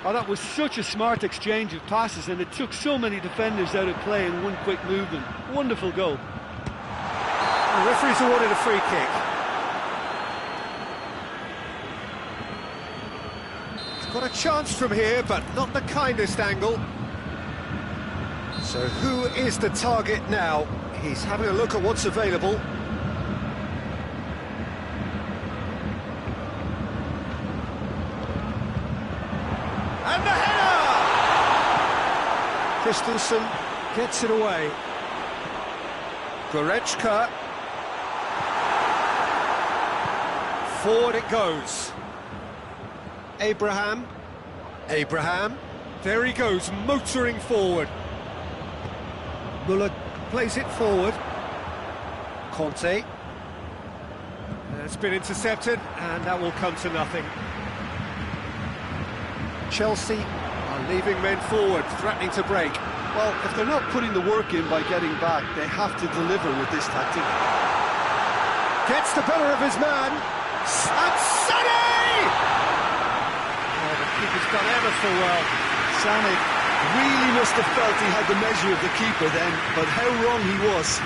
Oh, that was such a smart exchange of passes, and it took so many defenders out of play in one quick movement. Wonderful goal. The referee's awarded a free kick. Got a chance from here, but not the kindest angle. So who is the target now? He's having a look at what's available. And the header! Christensen gets it away. Goretzka. Forward it goes. Abraham. There he goes, motoring forward. Müller plays it forward. Conte. It's been intercepted, and that will come to nothing. Chelsea are leaving men forward, threatening to break. Well, if they're not putting the work in by getting back, they have to deliver with this tactic. Gets the better of his man. And Sané! Oh, the keeper's done ever so well. Sané really must have felt he had the measure of the keeper then, but how wrong he was.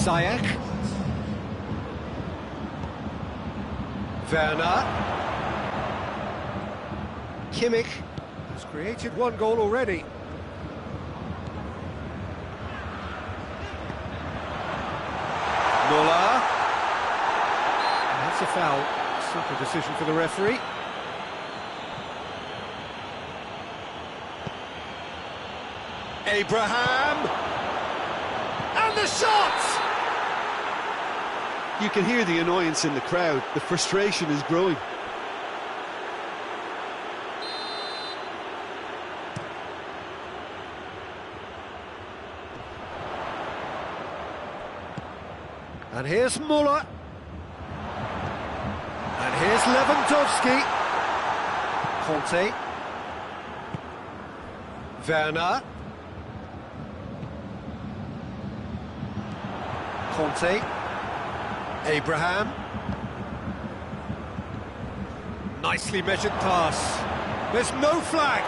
Ziyech. Werner. Kimmich has created 1 goal already. foul. Simple decision for the referee. Abraham! And the shot! You can hear the annoyance in the crowd. The frustration is growing. And here's Muller. And here's Lewandowski. Conte. Werner. Conte. Abraham. Nicely measured pass. There's no flag.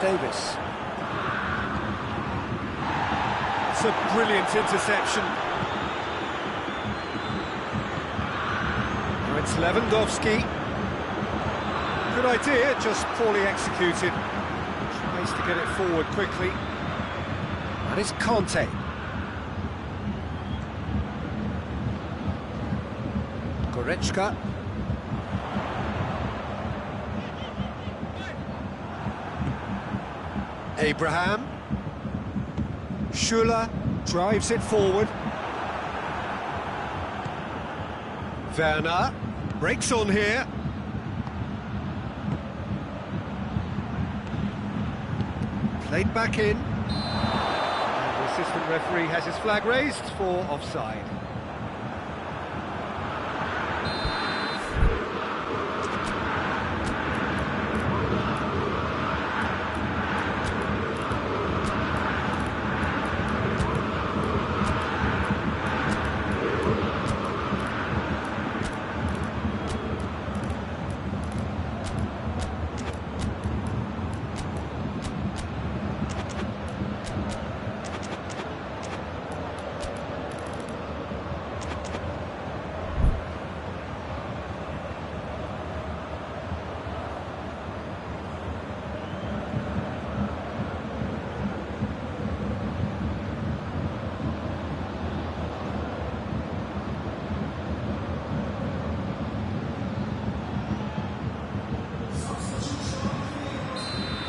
Davis. It's a brilliant interception. Now it's Lewandowski. Good idea, just poorly executed. Tries to get it forward quickly. And it's Conte. Goretzka. Abraham. Schuller drives it forward. Werner breaks on here. Played back in. And the assistant referee has his flag raised for offside.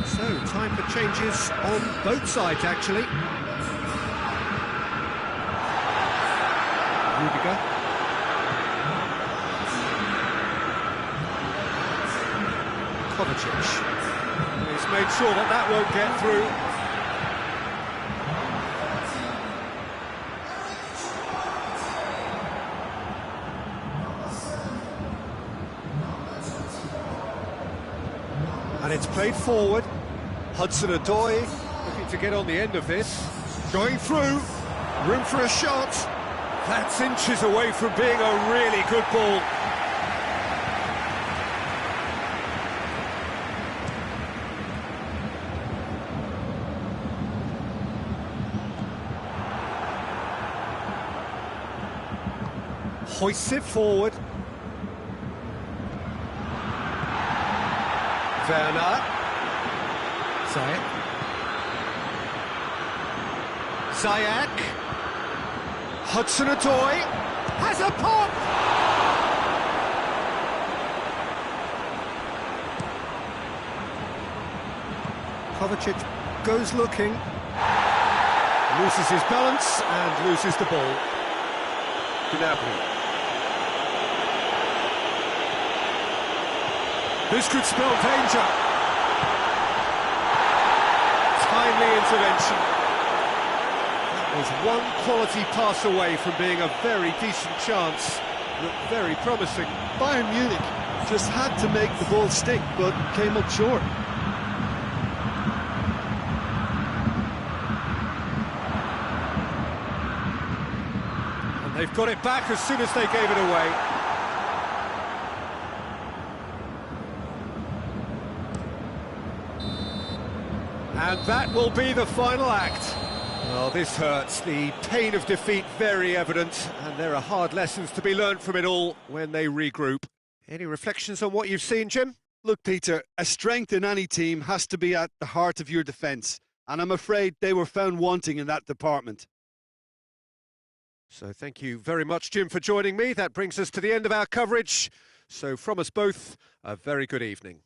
So, time for changes on both sides, actually. Rudiger. Kovacic. He's made sure that that won't get through. And it's played forward. Hudson-Odoi looking to get on the end of this. Going through. Room for a shot. That's inches away from being a really good ball. Hoists it forward. Werner. Ziyech. Hudson-Odoi has a pop! Kovacic goes looking. Loses his balance and loses the ball. Gnabry. This could spell danger. Timely intervention. That was one quality pass away from being a very decent chance. Looked very promising. Bayern Munich just had to make the ball stick, but came up short. And they've got it back as soon as they gave it away. And that will be the final act. Well, this hurts. The pain of defeat very evident, and there are hard lessons to be learned from it all when they regroup. Any reflections on what you've seen, Jim? Look, Peter, a strength in any team has to be at the heart of your defence, and I'm afraid they were found wanting in that department. So thank you very much, Jim, for joining me. That brings us to the end of our coverage. So from us both, a very good evening.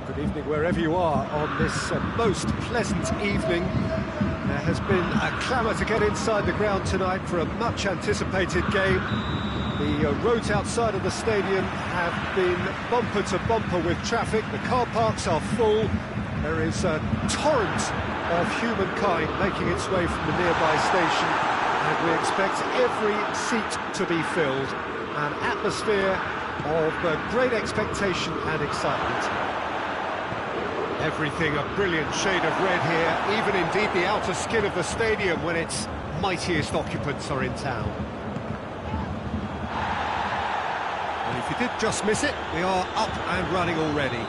Good evening wherever you are on this most pleasant evening. There has been a clamour to get inside the ground tonight for a much anticipated game. The roads outside of the stadium have been bumper to bumper with traffic. The car parks are full. There is a torrent of humankind making its way from the nearby station, and we expect every seat to be filled. An atmosphere of great expectation and excitement. Everything a brilliant shade of red here, even indeed the outer skin of the stadium when its mightiest occupants are in town. And if you did just miss it, we are up and running already.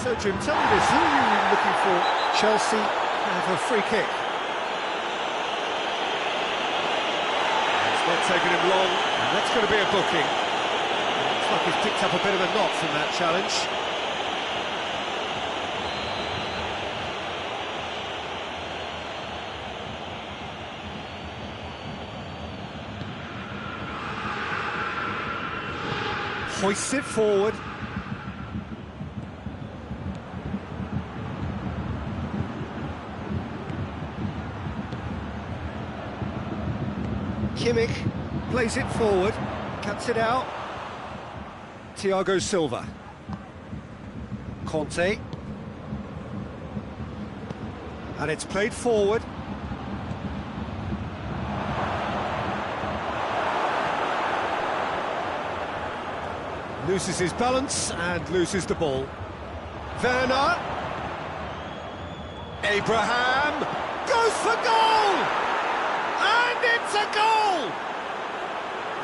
So Jim, tell me this, who are you looking for? Chelsea have a free kick. It's not taking him long, and that's going to be a booking. Looks like he's picked up a bit of a knot from that challenge. Hoists it forward. Kimmich plays it forward, cuts it out. Thiago Silva. Conte. And it's played forward. Loses his balance and loses the ball. Werner. Abraham goes for goal! And it's a goal!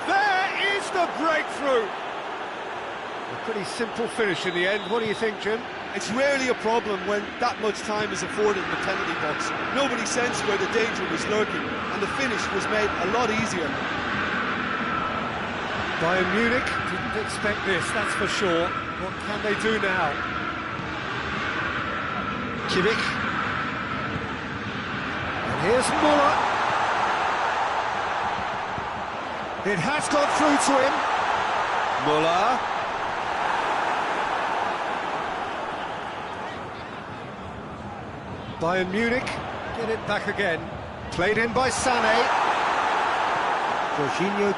There is the breakthrough. A pretty simple finish in the end. What do you think, Jim? It's rarely a problem when that much time is afforded in the penalty box. Nobody sensed where the danger was lurking, and the finish was made a lot easier. Bayern Munich didn't expect this, that's for sure. What can they do now? Kimmich. And here's Müller. It has got through to him. Müller. Bayern Munich get it back again. Played in by Sané. Jorginho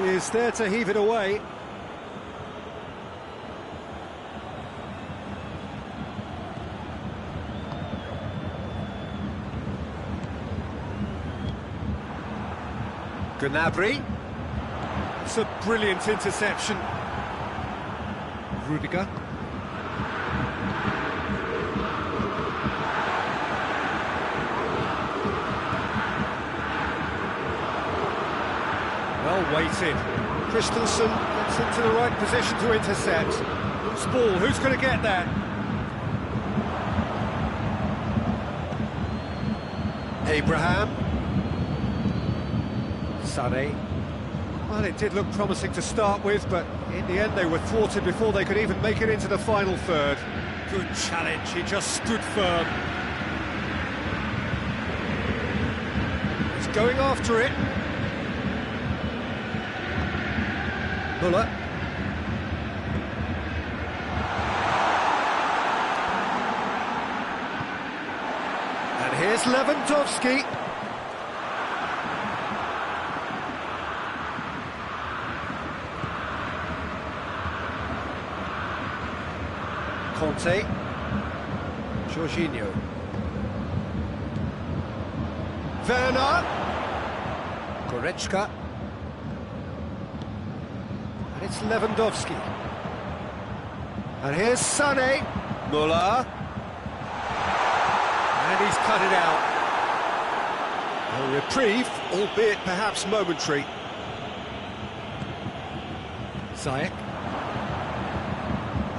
is there to heave it away. Gnabry. It's a brilliant interception. Rudiger. Well weighted. Christensen gets into the right position to intercept. Loose ball, who's going to get that? Abraham. Sané. Well, it did look promising to start with, but in the end they were thwarted before they could even make it into the final third. Good challenge, he just stood firm. He's going after it. Müller. And here's Lewandowski. Conte. Jorginho. Werner. Goretzka. And it's Lewandowski. And here's Sané. Müller. And he's cut it out. A reprieve, albeit perhaps momentary. Ziyech.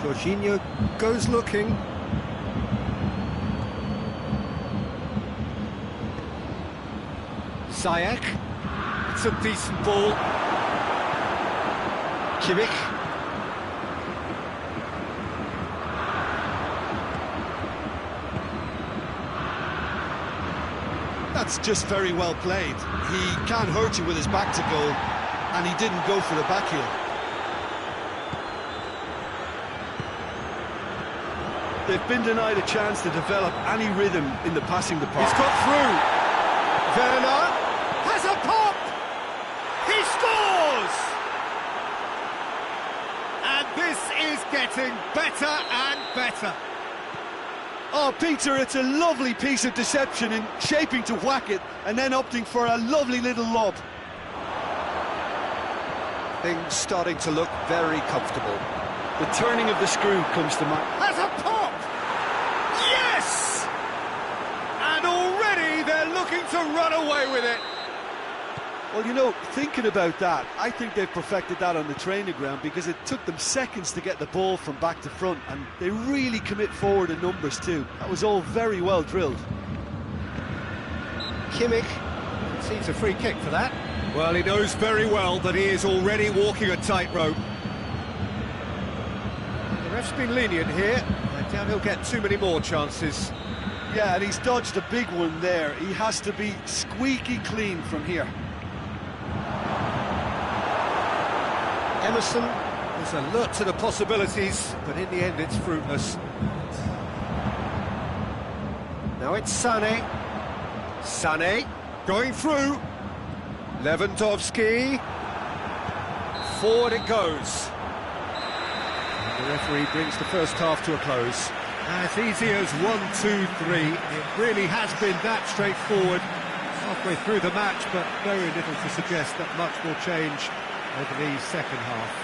Jorginho goes looking. Ziyech. It's a decent ball. Kimmich. That's just very well played. He can't hurt you with his back to goal, and he didn't go for the back heel. They've been denied a chance to develop any rhythm in the passing department. He's got through. Werner has a pop. He scores. And this is getting better and better. Oh, Peter, it's a lovely piece of deception in shaping to whack it and then opting for a lovely little lob. Things starting to look very comfortable. The turning of the screw comes to mind. Has a pop! Yes! And already they're looking to run away with it. Well, you know, thinking about that, I think they've perfected that on the training ground because it took them seconds to get the ball from back to front, and they really commit forward in numbers too. That was all very well drilled. Kimmich concedes a free kick for that. Well, he knows very well that he is already walking a tightrope. The ref's been lenient here. I doubt he'll get too many more chances. Yeah, and he's dodged a big one there. He has to be squeaky clean from here. Emerson is alert to the possibilities, but in the end it's fruitless. Now it's Sané. Sané going through. Lewandowski. Forward it goes. The referee brings the first half to a close. As easy as 1-2-3. It really has been that straightforward. Halfway through the match, but very little to suggest that much will change over the second half.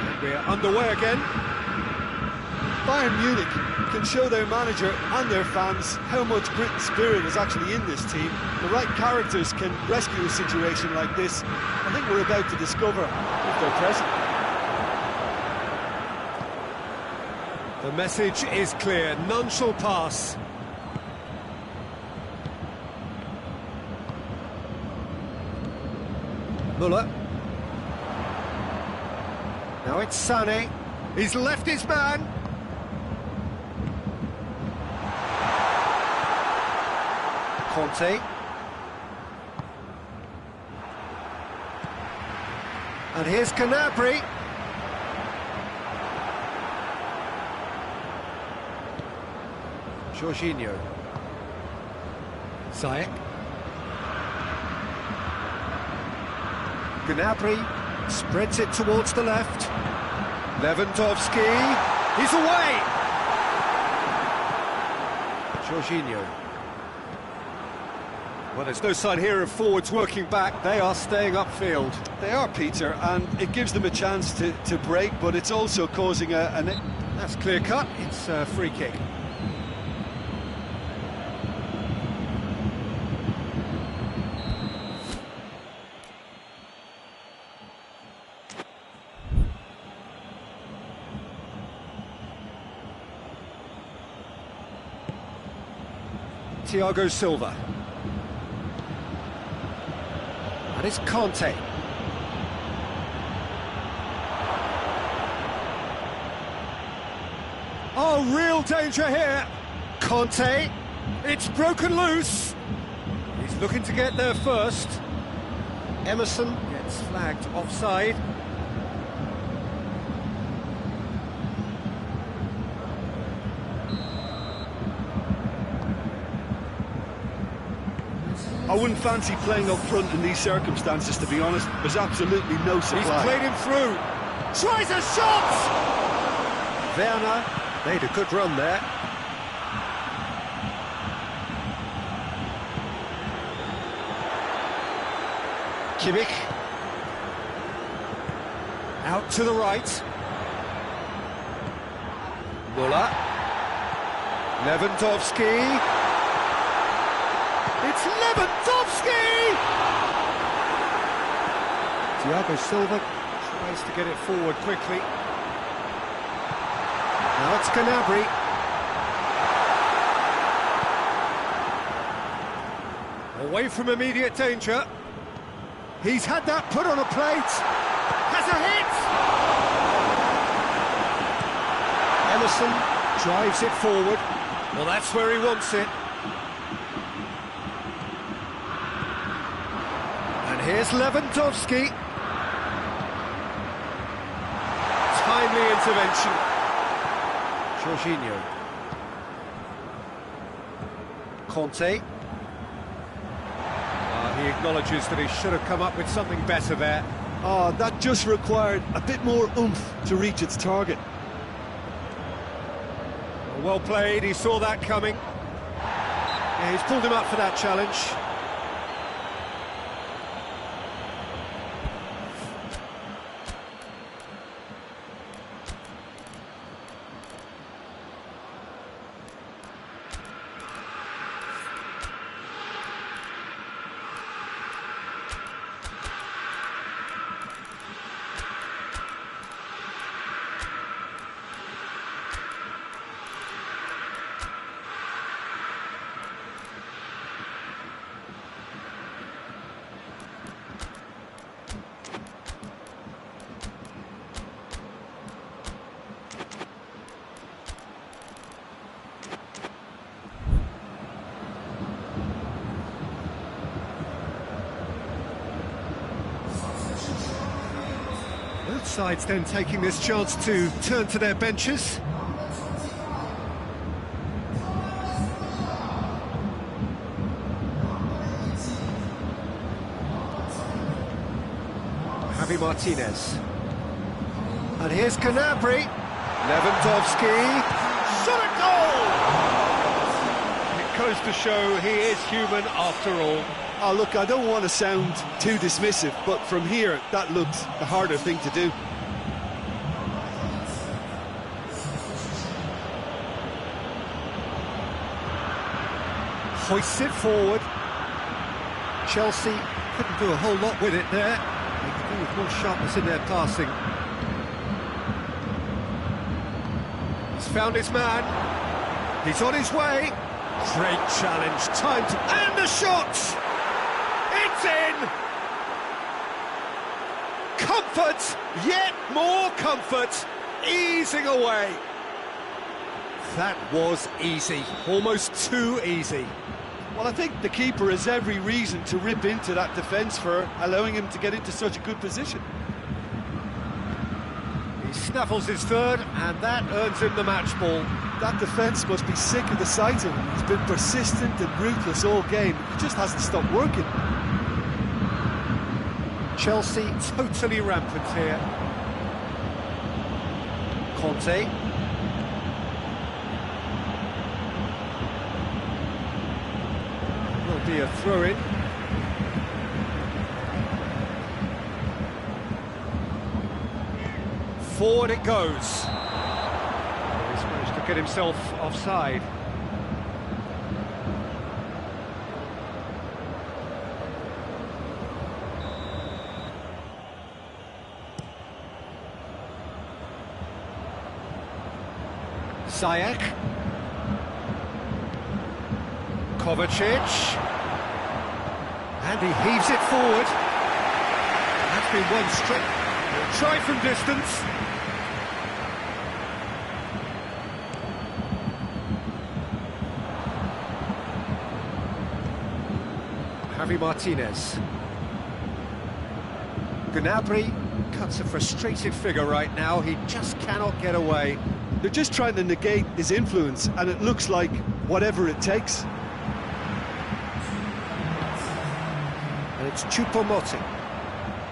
And we're underway again. Bayern Munich can show their manager and their fans how much grit and spirit is actually in this team. The right characters can rescue a situation like this. I think we're about to discover if they're present. The message is clear, none shall pass. Müller. Now it's Sané. He's left his man. Conte. And here's Gnabry. Jorginho. Ziyech. Gnabry spreads it towards the left. Lewandowski. He's away. Jorginho. Well, there's no sign here of forwards working back. They are staying upfield. They are, Peter, and it gives them a chance to break, but it's also causing That's clear cut. It's a free kick. Thiago Silva. And it's Conte. Oh, real danger here. Conte. It's broken loose. He's looking to get there first. Emerson gets flagged offside. I wouldn't fancy playing up front in these circumstances, to be honest. There's absolutely no supply. He's played him through. Tries a shot! Werner made a good run there. Kimmich. Out to the right. Müller. Lewandowski. It's Lewandowski! Thiago Silva tries to get it forward quickly. Now it's Gnabry. Away from immediate danger. He's had that put on a plate. Has a hit! Emerson drives it forward. Well, that's where he wants it. Here's Lewandowski. Timely intervention. Jorginho. Conte. He acknowledges that he should have come up with something better there. That just required a bit more oomph to reach its target. Well played, he saw that coming. Yeah, he's pulled him up for that challenge. Both sides then taking this chance to turn to their benches. Javi Martinez. And here's Gnabry. Lewandowski. Shot at goal! It goes to show he is human after all. Oh, look, I don't want to sound too dismissive, but from here, that looked the harder thing to do. Hoists it forward. Chelsea couldn't do a whole lot with it there. They could do with more sharpness in their passing. He's found his man. He's on his way. Great challenge, time to... And the shot! It's in! Comfort, yet more comfort, easing away. That was easy, almost too easy. Well, I think the keeper has every reason to rip into that defence for allowing him to get into such a good position. He snaffles his third, and that earns him the match ball. That defence must be sick of the sight of him. He's been persistent and ruthless all game. He just hasn't stopped working. Chelsea totally rampant here. Conte. Will be a throw-in. Forward it goes. He's managed to get himself offside. Ziyech. Kovacic. And he heaves it forward. That's been one straight. Try from distance. Javi Martinez. Gnabry cuts a frustrated figure right now. He just cannot get away. They're just trying to negate his influence, and it looks like whatever it takes. And it's Choupo-Moting.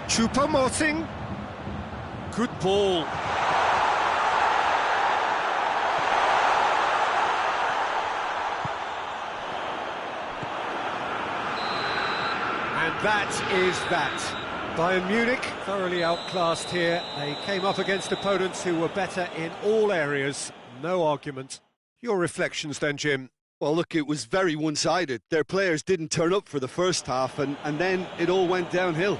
Choupo-Moting. Good ball. And that is that. Bayern Munich, thoroughly outclassed here. They came up against opponents who were better in all areas. No argument. Your reflections then, Jim? Well, look, it was very one-sided. Their players didn't turn up for the first half, and then it all went downhill.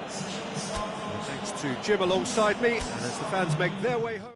Thanks to Jim alongside me, and as the fans make their way home.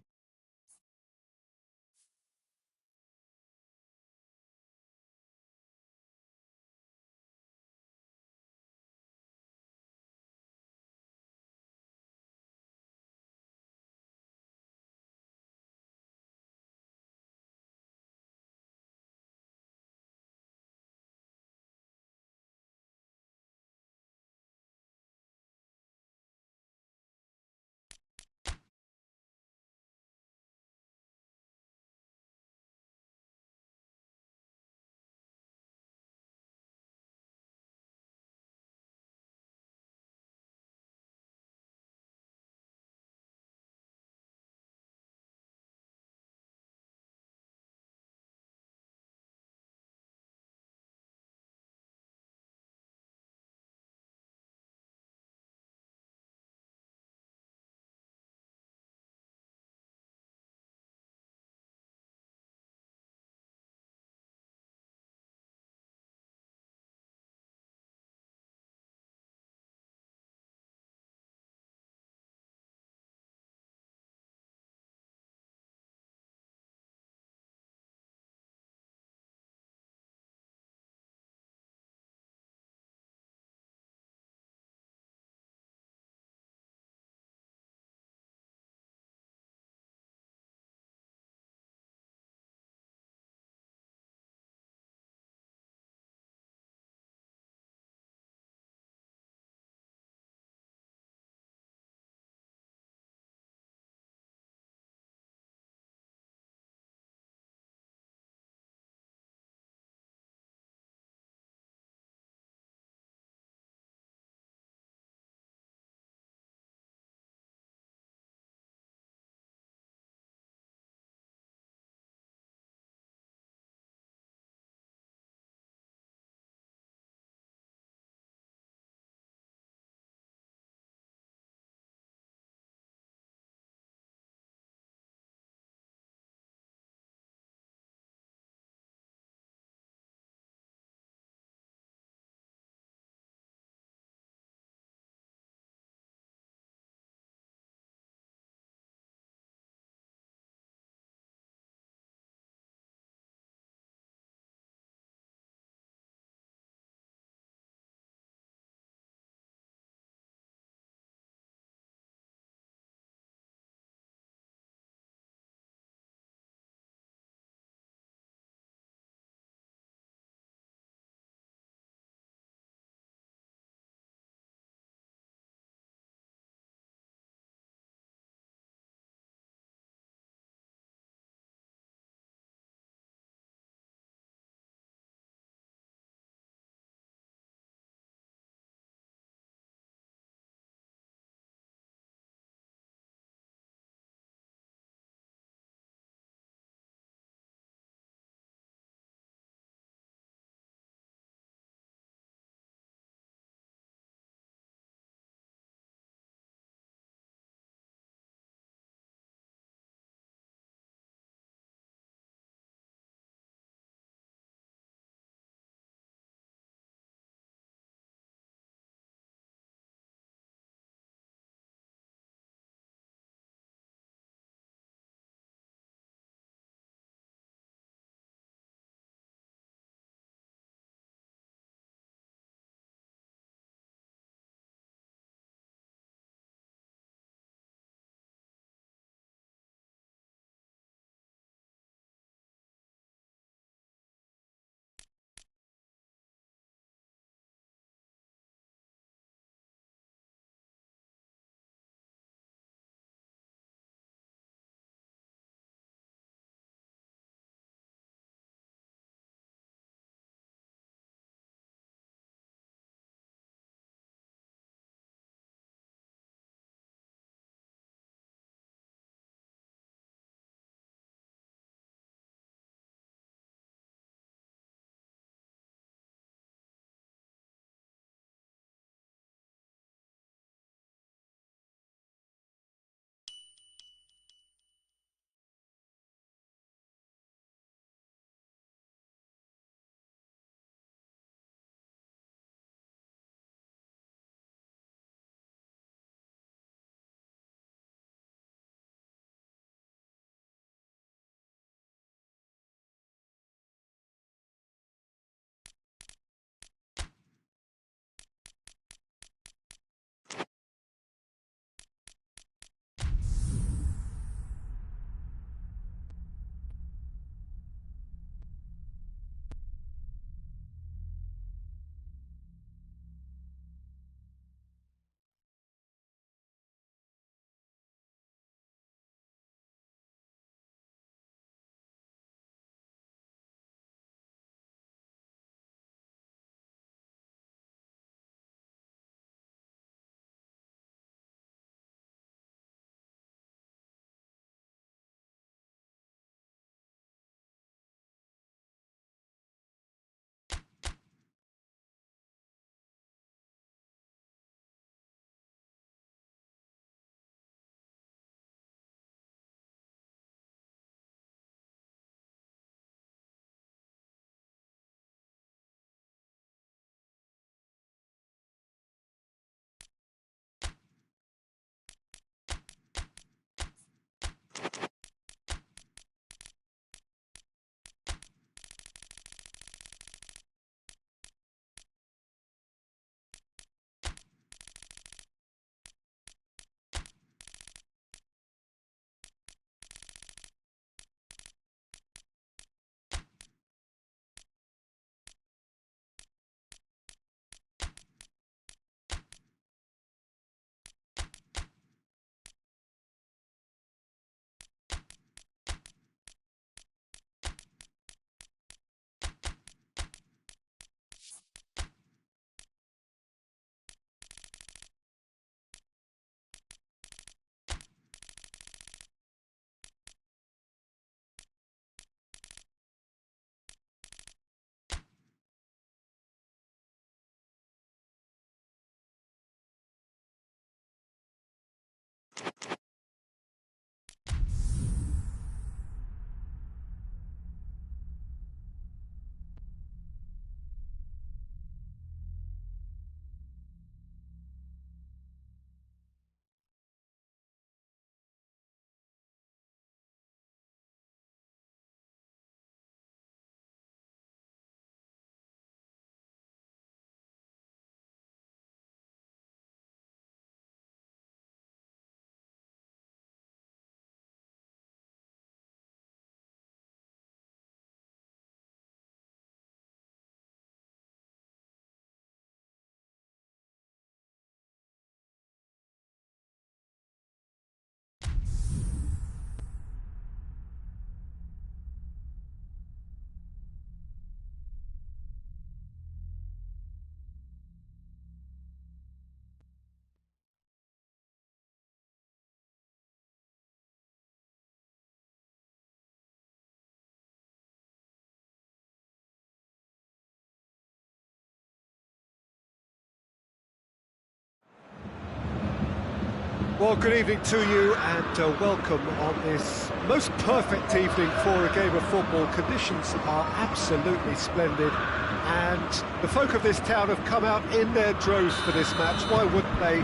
Well, good evening to you and welcome on this most perfect evening for a game of football. Conditions are absolutely splendid and the folk of this town have come out in their droves for this match. Why wouldn't they?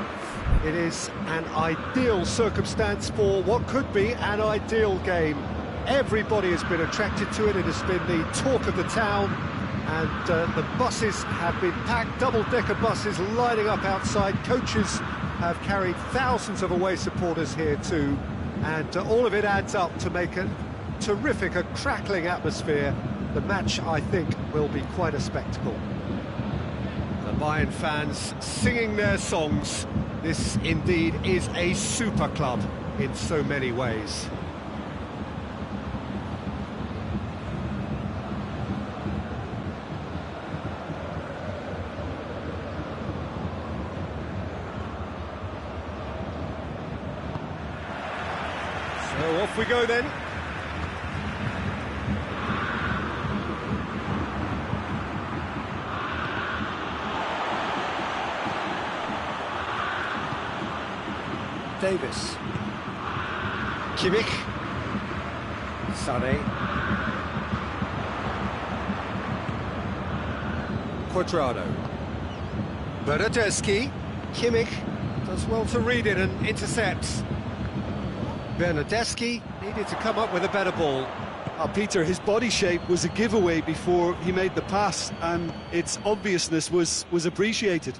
It is an ideal circumstance for what could be an ideal game. Everybody has been attracted to it. It has been the talk of the town, and the buses have been packed, double-decker buses lining up outside. Coaches have carried thousands of away supporters here too, and all of it adds up to make a terrific, a crackling atmosphere. The match, I think, will be quite a spectacle. The Bayern fans singing their songs. This indeed is a super club in so many ways. So off we go then. Davis. Kimmich. Sané. Quadrado. Bernardeschi. Kimmich does well to read it and intercepts. Bernardeschi needed to come up with a better ball. Peter, his body shape was a giveaway before he made the pass, and its obviousness was appreciated.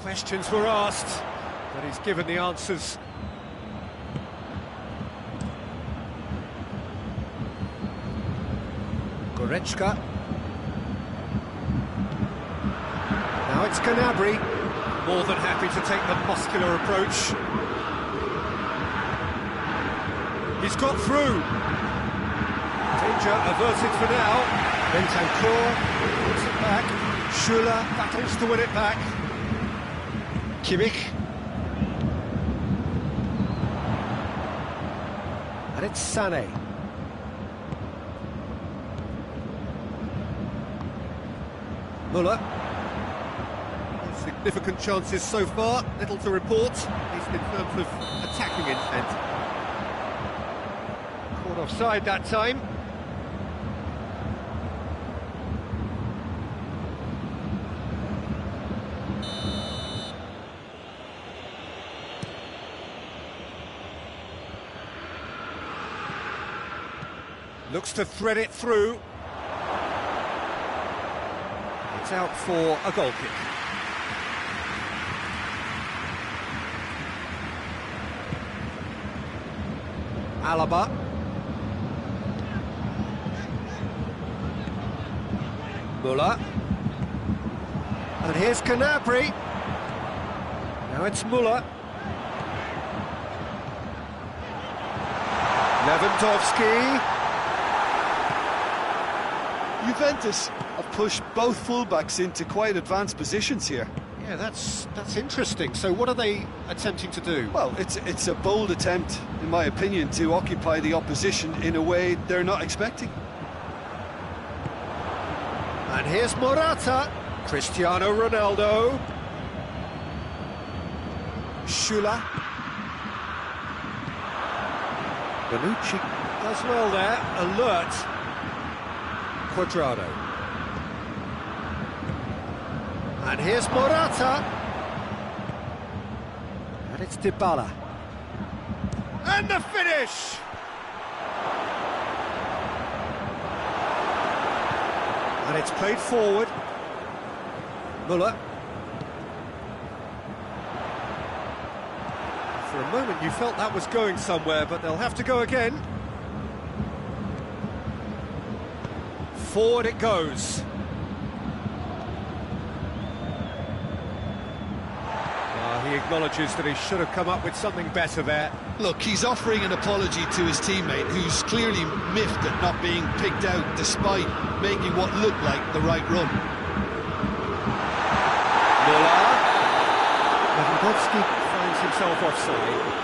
Questions were asked, but he's given the answers. Goretzka. Now it's Gnabry. More than happy to take the muscular approach. He's got through. Danger averted for now. Bentancur puts it back. Schüller battles to win it back. Kimmich. And it's Sané. Müller. Significant chances so far, little to report, at least in terms of attacking intent. Caught offside that time. Looks to thread it through. It's out for a goal kick. Alaba. Müller. And here's Gnabry. Now it's Müller. Lewandowski. Juventus have pushed both fullbacks into quite advanced positions here. Yeah, that's interesting. So what are they attempting to do? Well, it's a bold attempt, in my opinion, to occupy the opposition in a way they're not expecting. And here's Morata. Cristiano Ronaldo. Schüller. Bonucci does well there. Alert. Quadrado. And here's Morata. And it's Dybala. And the finish! And it's played forward. Müller. For a moment you felt that was going somewhere, but they'll have to go again. Forward it goes. He acknowledges that he should have come up with something better there. Look, he's offering an apology to his teammate, who's clearly miffed at not being picked out despite making what looked like the right run. Müller. Lewandowski finds himself offside.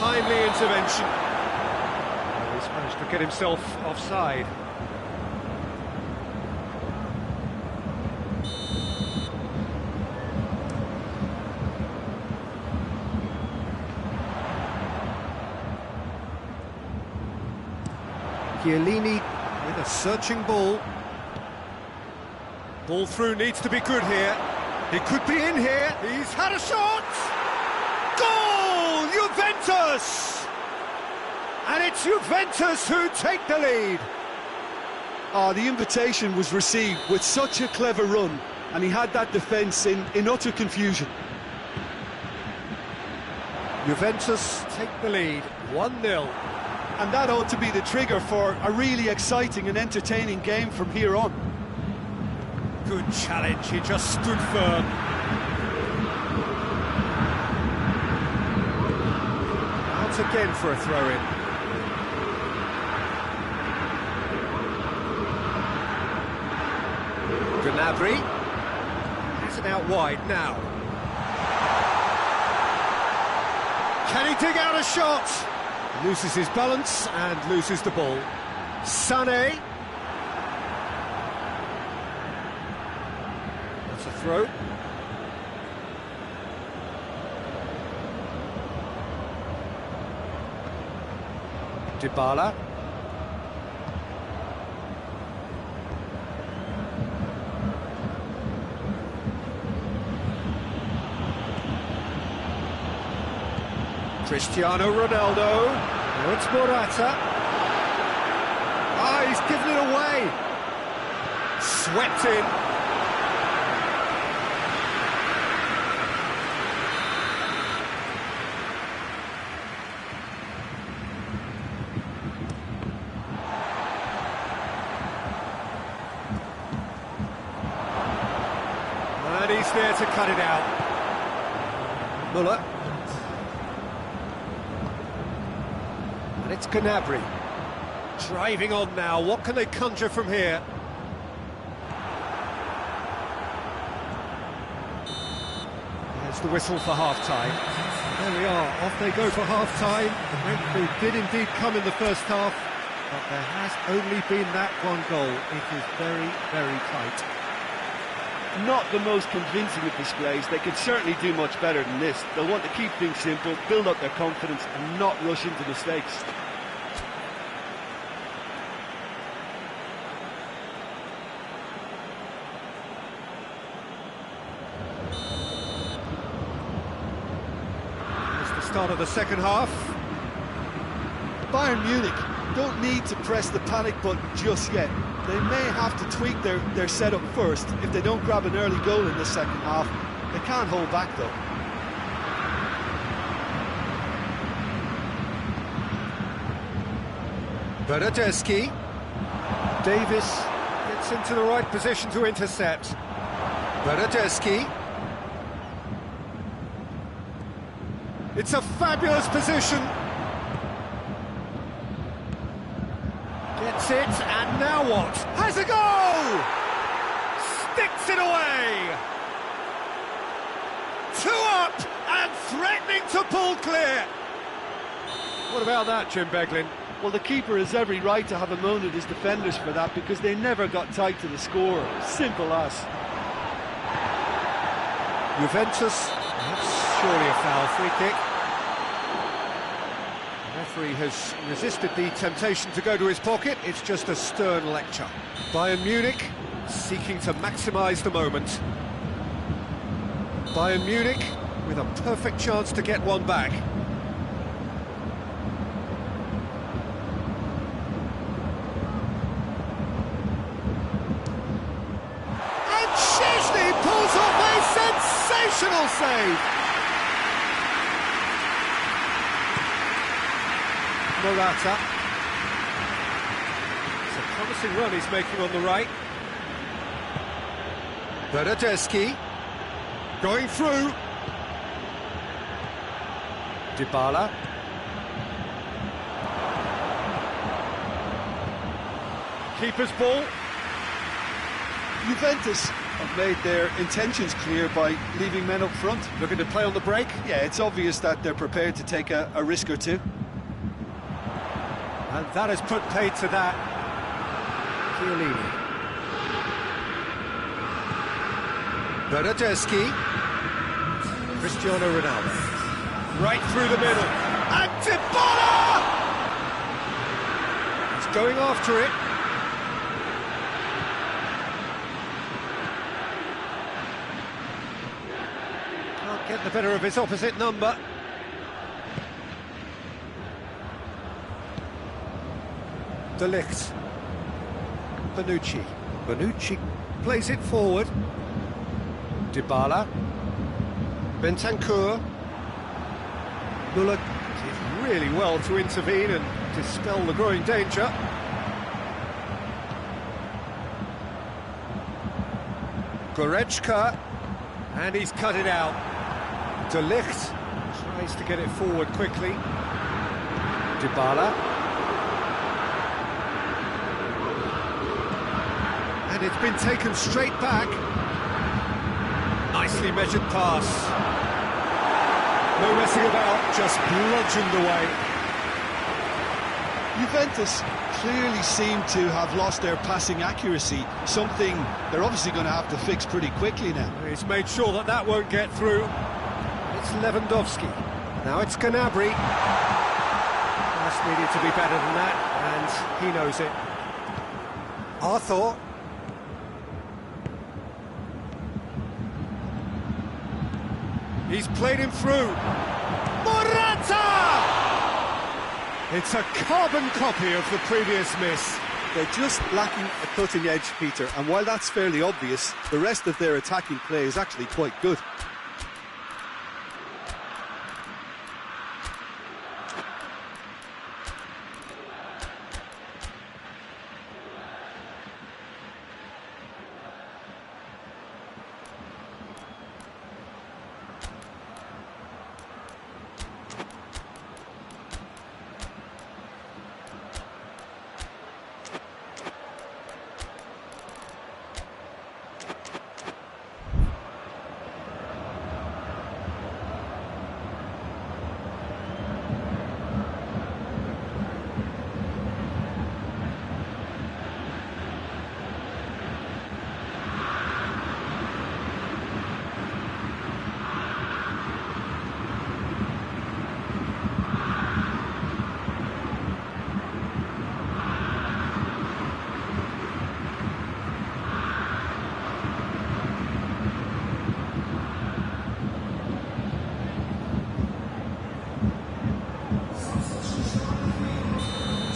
timely intervention. Well, he's managed to get himself offside. Chiellini with a searching ball. Ball through needs to be good here. He could be in here. He's had a shot! Goal! Juventus! And it's Juventus who take the lead. The invitation was received with such a clever run, and he had that defence in utter confusion. Juventus take the lead, 1-0. And that ought to be the trigger for a really exciting and entertaining game from here on. Good challenge, he just stood firm. Out again for a throw-in. Gnabry has it out wide now. Can he dig out a shot? Loses his balance and loses the ball. Sané. That's a throw. Dybala. Cristiano Ronaldo. Now it's Morata. Ah, he's given it away. Swept in. And he's there to cut it out. Muller. And it's Gnabry. Driving on now, what can they conjure from here? There's the whistle for half-time. There we are, off they go for half-time. The breakthrough did indeed come in the first half, but there has only been that one goal. It is very, very tight. Not the most convincing of displays. They could certainly do much better than this. They'll want to keep things simple, build up their confidence and not rush into mistakes. It's the start of the second half. Bayern Munich don't need to press the panic button just yet. They may have to tweak their setup first if they don't grab an early goal in the second half. They can't hold back though. Bernardeschi. Davis gets into the right position to intercept. Bernardeschi. It's a fabulous position. Gets it, and now what? Has a goal! Sticks it away! 2 up, and threatening to pull clear! What about that, Jim Beglin? Well, the keeper has every right to have a moan at his defenders for that because they never got tight to the score. Simple as. Juventus, that's surely a foul. Free kick. The referee has resisted the temptation to go to his pocket. It's just a stern lecture. Bayern Munich seeking to maximise the moment. Bayern Munich with a perfect chance to get one back. And Szczęsny pulls off a sensational save. Morata. It's a promising run he's making on the right. Bernardeschi. Going through. Dybala. Keeper's ball. Juventus have made their intentions clear by leaving men up front. Looking to play on the break. Yeah, it's obvious that they're prepared to take a risk or two. And that has put paid to that. Chiellini. Bernardeschi. Cristiano Ronaldo. Right through the middle. And Dybala! He's going after it. Can't get the better of his opposite number. De Ligt. Bonucci plays it forward. Dybala. Bentancur. Muller did really well to intervene and dispel the growing danger. Goretzka. And he's cut it out. De Ligt tries to get it forward quickly. Dybala. And it's been taken straight back. Nicely measured pass. No messing about, just bludgeoned away. Juventus clearly seem to have lost their passing accuracy, something they're obviously going to have to fix pretty quickly now. He's made sure that that won't get through. It's Lewandowski. Now it's Gnabry. Just needed to be better than that, and he knows it. Arthur. He's played him through. Morata! It's a carbon copy of the previous miss. They're just lacking a cutting edge, Peter, and while that's fairly obvious, the rest of their attacking play is actually quite good.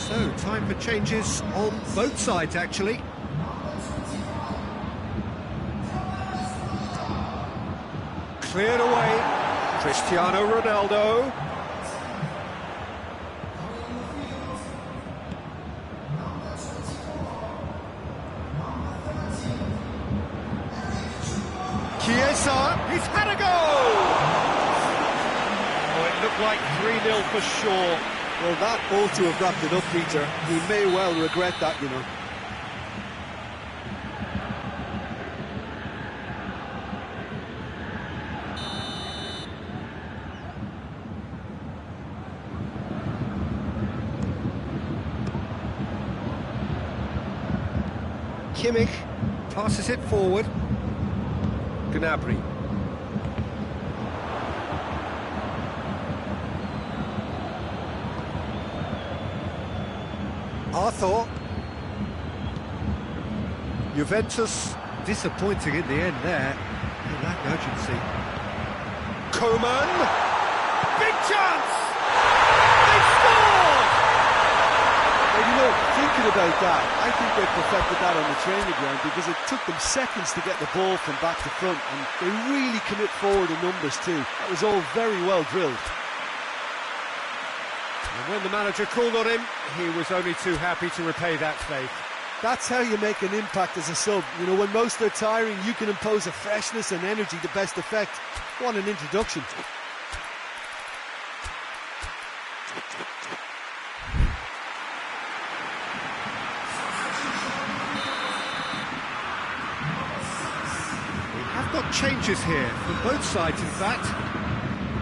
So, time for changes on both sides, actually. Cleared away. Cristiano Ronaldo. Chiesa, he's had a goal! Oh, it looked like 3-0 for sure. Well, that ought to have wrapped it up, Peter. He may well regret that, you know. Kimmich passes it forward. Gnabry. Arthur. Juventus disappointing in the end there. Oh, lack urgency. Coman. Big chance! They scored! Well, you know, thinking about that, I think they perfected that on the training ground because it took them seconds to get the ball from back to front, and they really commit forward in numbers too. That was all very well drilled. And when the manager called on him, he was only too happy to repay that faith. That's how you make an impact as a sub. You know, when most are tiring, you can impose a freshness and energy to best effect. What an introduction. changes here from both sides, in fact.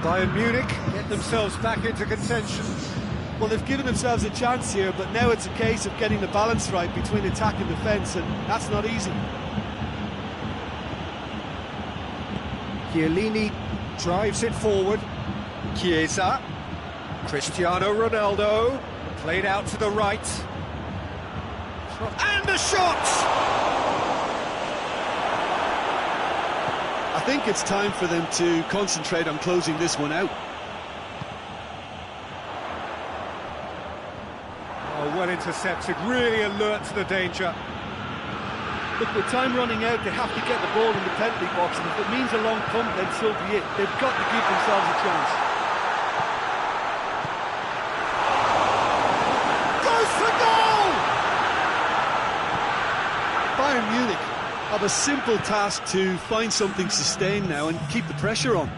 Bayern Munich get themselves back into contention. Well, they've given themselves a chance here, but now it's a case of getting the balance right between attack and defence, and that's not easy. Chiellini drives it forward. Chiesa. Cristiano Ronaldo. Played out to the right. And the shot! I think it's time for them to concentrate on closing this one out. Oh, well intercepted, really alert to the danger. Look, with time running out, they have to get the ball in the penalty box, and if it means a long punt, then so be it. They've got to give themselves a chance. Goes for goal! Bayern Munich have a simple task to find something sustained now and keep the pressure on.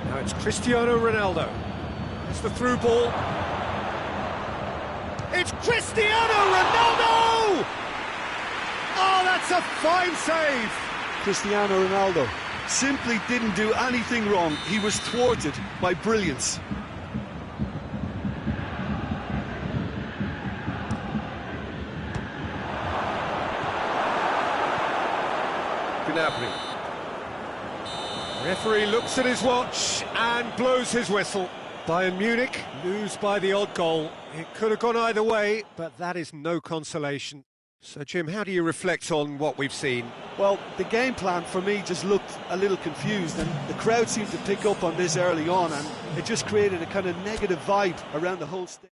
Now it's Cristiano Ronaldo. It's the through ball. It's Cristiano Ronaldo! Oh, that's a fine save! Cristiano Ronaldo simply didn't do anything wrong. He was thwarted by brilliance. Gnabry. Referee looks at his watch and blows his whistle. Bayern Munich lose by the odd goal. It could have gone either way, but that is no consolation. So, Jim, how do you reflect on what we've seen? Well, the game plan for me just looked a little confused, and the crowd seemed to pick up on this early on, and it just created a kind of negative vibe around the whole stage.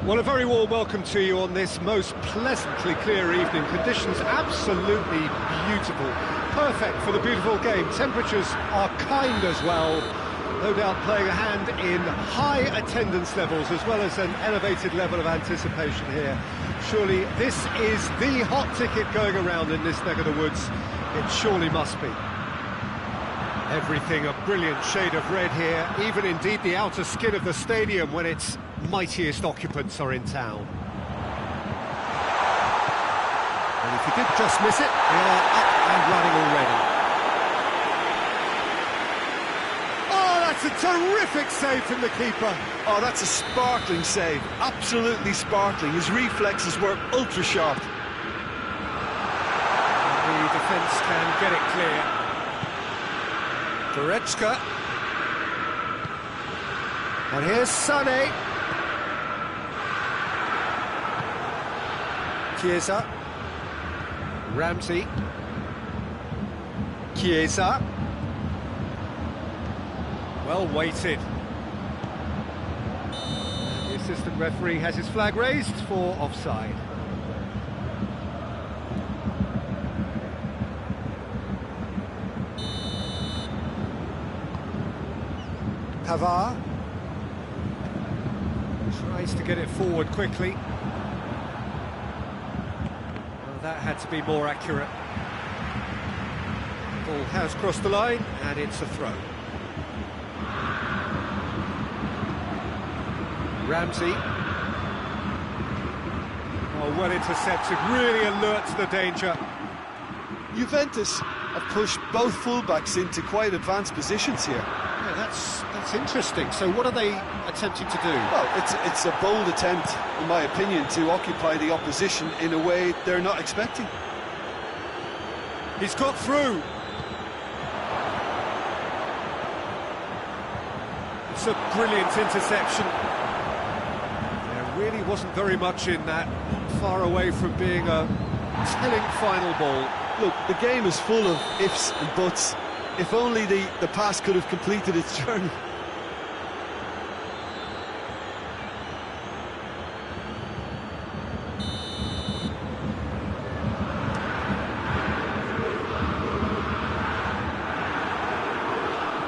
Well, a very warm welcome to you on this most pleasantly clear evening. Conditions absolutely beautiful. Perfect for the beautiful game. Temperatures are kind as well. No doubt playing a hand in high attendance levels as well as an elevated level of anticipation here. Surely this is the hot ticket going around in this neck of the woods. It surely must be. Everything a brilliant shade of red here, even indeed the outer skin of the stadium when its mightiest occupants are in town. And if you did just miss it, they are up and running already. Oh, that's a terrific save from the keeper. Oh, that's a sparkling save, absolutely sparkling. His reflexes were ultra sharp. The defence can get it clear. Trungvk247. And here's Sané. Chiesa. Ramsey. Chiesa. Well weighted. The assistant referee has his flag raised for offside. Pavard tries to get it forward quickly. Well, that had to be more accurate. Ball has crossed the line, and it's a throw. Ramsey. Oh, well intercepted, really alert to the danger. Juventus have pushed both fullbacks into quite advanced positions here. Yeah, that's interesting. So what are they attempting to do? Well, it's a bold attempt, in my opinion, to occupy the opposition in a way they're not expecting. He's got through. It's a brilliant interception. There really wasn't very much in that, not far away from being a telling final ball. Look, the game is full of ifs and buts. If only the pass could have completed its journey.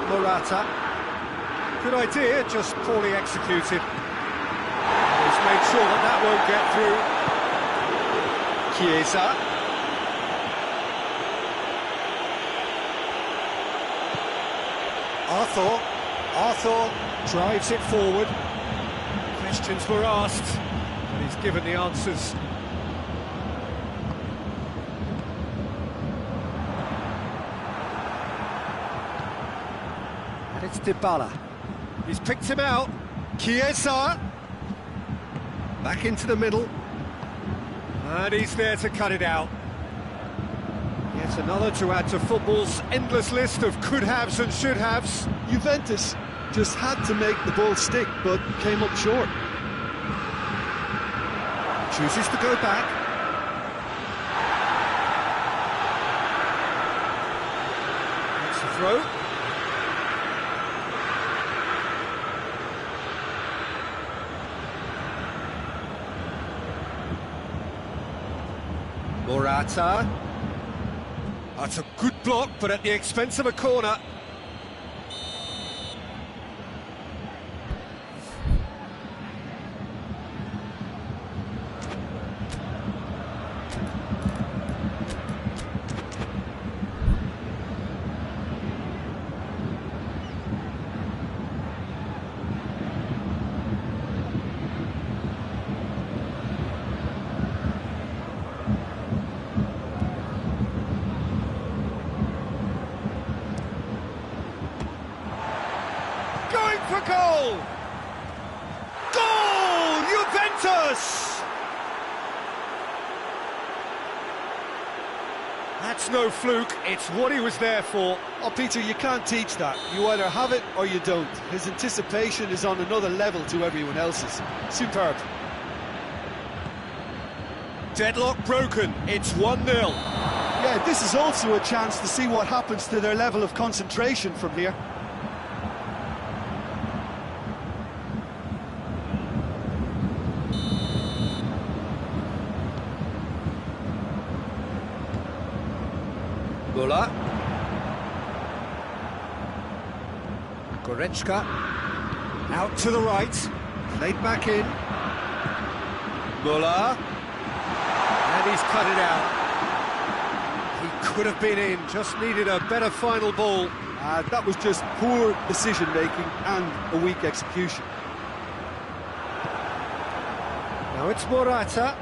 Morata. Good idea, just poorly executed. He's made sure that won't get through. Chiesa. Arthur drives it forward. Questions were asked, but he's given the answers. And it's Dybala. He's picked him out. Chiesa. Back into the middle. And he's there to cut it out. Yet another to add to football's endless list of could-haves and should-haves. Juventus just had to make the ball stick, but came up short. Chooses to go back. That's the throw. Morata. That's a good block, but at the expense of a corner. For goal! Goal! Juventus! That's no fluke, it's what he was there for. Oh, Peter, you can't teach that. You either have it or you don't. His anticipation is on another level to everyone else's. Superb. Deadlock broken, it's 1-0. Yeah, this is also a chance to see what happens to their level of concentration from here. Müller. Goretzka. Out to the right. Played back in. Müller. And he's cut it out. He could have been in, just needed a better final ball. That was just poor decision-making and a weak execution. Now it's Morata.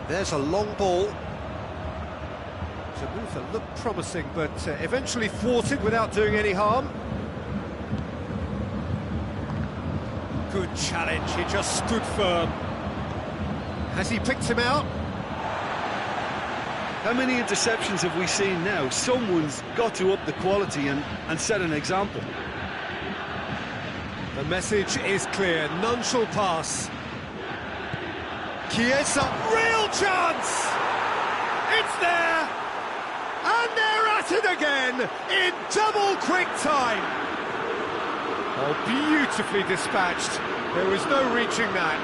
There's a long ball. It's a move that looked promising, but eventually thwarted without doing any harm. Good challenge, he just stood firm. Has he picked him out? How many interceptions have we seen now? Someone's got to up the quality and set an example. The message is clear, none shall pass. Chiesa, real chance! It's there! And they're at it again, in double quick time! Oh, beautifully dispatched. There was no reaching that.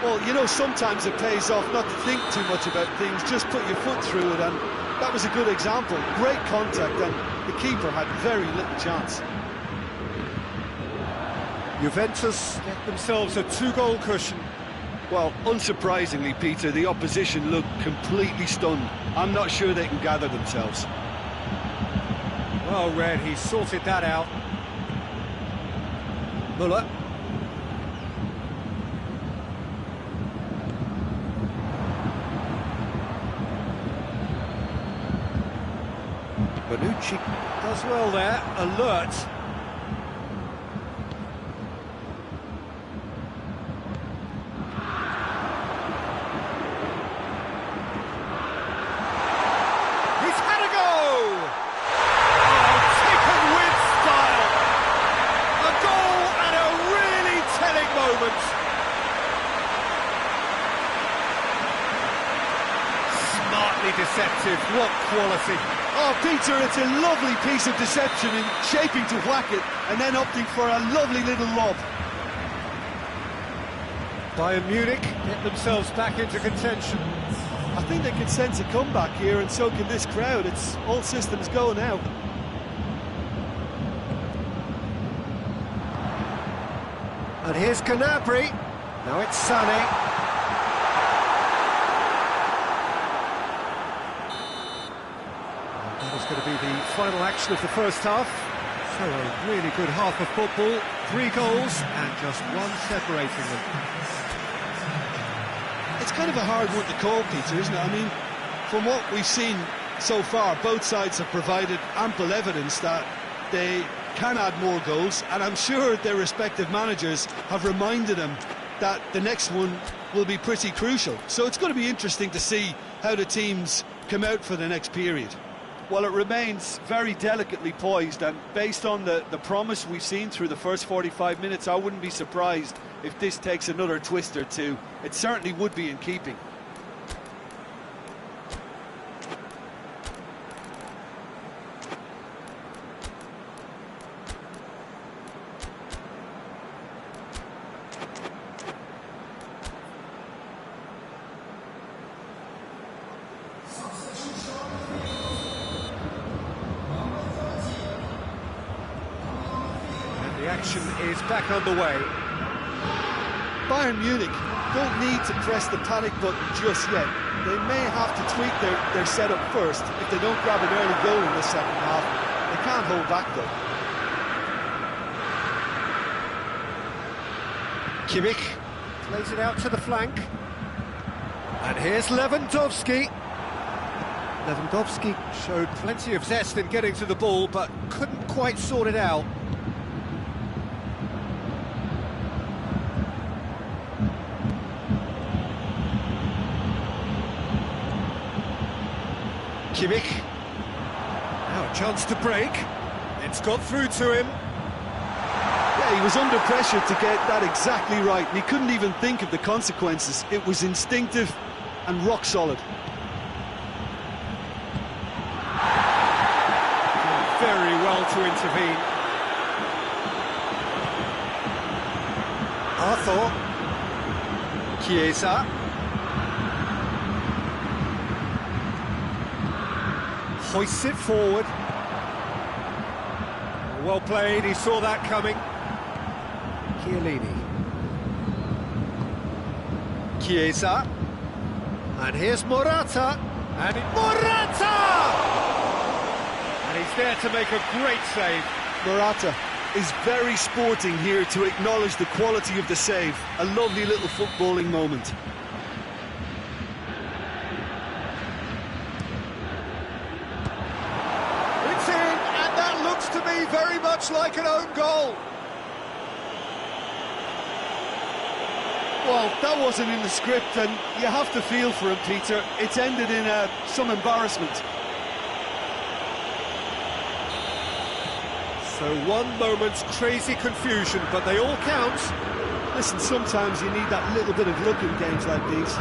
Well, you know, sometimes it pays off not to think too much about things, just put your foot through it, and that was a good example. Great contact, and the keeper had very little chance. Juventus get themselves a two-goal cushion. Well, unsurprisingly, Peter, the opposition looked completely stunned. I'm not sure they can gather themselves. Well read, he sorted that out. Müller. Bonucci does well there, alert. He's had a go! Oh, taken with style! A goal at a really telling moment. Smartly deceptive, what quality. Oh, Peter, it's a lovely piece of deception in shaping to whack it and then opting for a lovely little lob. Bayern Munich get themselves back into contention. I think they can sense a comeback here, and so can this crowd. It's all systems go now. And here's Gnabry. Now it's Sané. That is going to be the final action of the first half. So a really good half of football. 3 goals and just one separating them. It's kind of a hard one to call, Peter, isn't it? I mean, from what we've seen so far, both sides have provided ample evidence that they can add more goals, and I'm sure their respective managers have reminded them that the next one will be pretty crucial. So it's going to be interesting to see how the teams come out for the next period. Well, it remains very delicately poised, and based on the promise we've seen through the first 45 minutes, I wouldn't be surprised if this takes another twist or two. It certainly would be in keeping. The action is back underway. Bayern Munich don't need to press the panic button just yet. They may have to tweak their setup first if they don't grab an early goal in the second half. They can't hold back though. Kimmich plays it out to the flank. And here's Lewandowski. Lewandowski showed plenty of zest in getting to the ball, but couldn't quite sort it out. Kimmich. Now a chance to break. It's got through to him. Yeah, he was under pressure to get that exactly right, and he couldn't even think of the consequences. It was instinctive and rock solid. Very well to intervene. Arthur. Chiesa. Hoists it forward. Well played, he saw that coming. Chiellini. Chiesa. And here's Morata. And Morata! And he's there to make a great save. Morata is very sporting here to acknowledge the quality of the save. A lovely little footballing moment. It's in, and that looks to me very much like an own goal. Well, that wasn't in the script, and you have to feel for him, Peter. It's ended in some embarrassment. So one moment's crazy confusion, but they all count. Listen, sometimes you need that little bit of luck in games like these.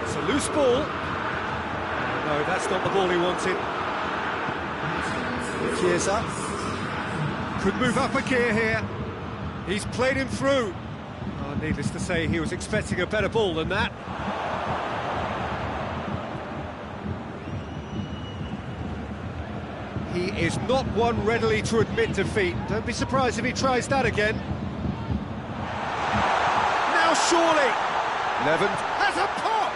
It's a loose ball. No, that's not the ball he wanted. Chiesa could move up a gear here. He's played him through. Oh, needless to say, he was expecting a better ball than that. He is not one readily to admit defeat. Don't be surprised if he tries that again. Now surely! Levin has a pop!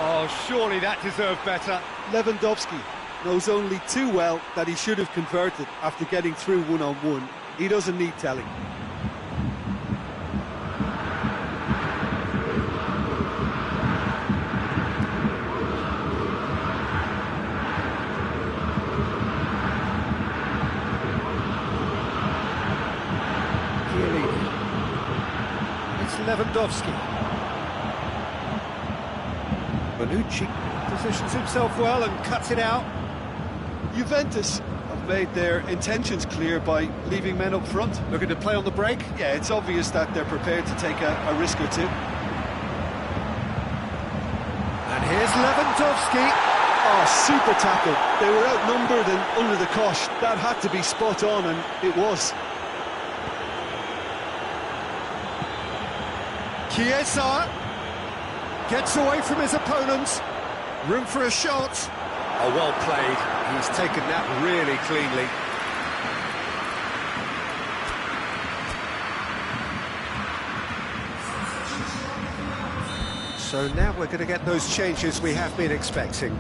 Oh, surely that deserved better. Lewandowski knows only too well that he should have converted after getting through one-on-one. He doesn't need telling. It's Lewandowski. Bonucci positions himself well and cuts it out. Juventus have made their intentions clear by leaving men up front. Looking to play on the break. Yeah, it's obvious that they're prepared to take a risk or two. And here's Lewandowski. Oh, super tackle. They were outnumbered and under the cosh. That had to be spot on, and it was. Chiesa gets away from his opponents. Room for a shot. Oh, well played. He's taken that really cleanly. So now we're going to get those changes we have been expecting.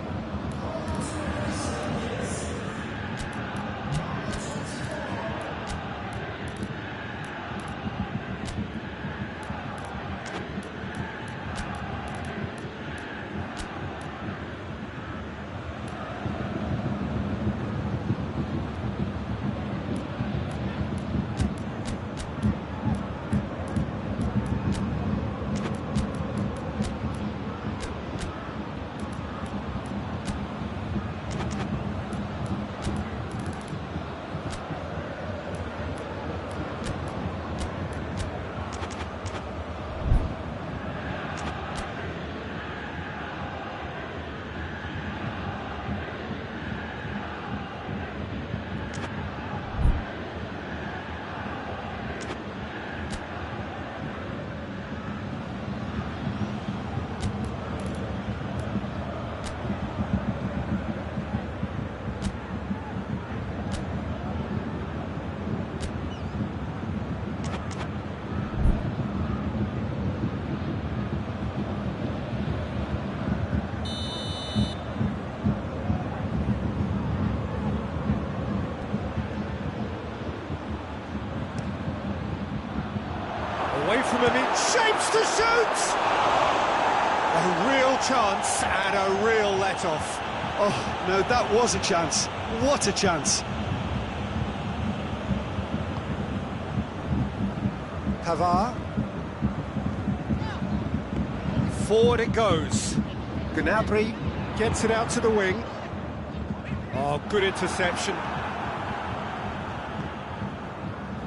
Away from him, in shapes to shoot! A real chance and a real let-off. Oh, no, that was a chance. What a chance. Pavard. Forward it goes. Gnabry gets it out to the wing. Oh, good interception.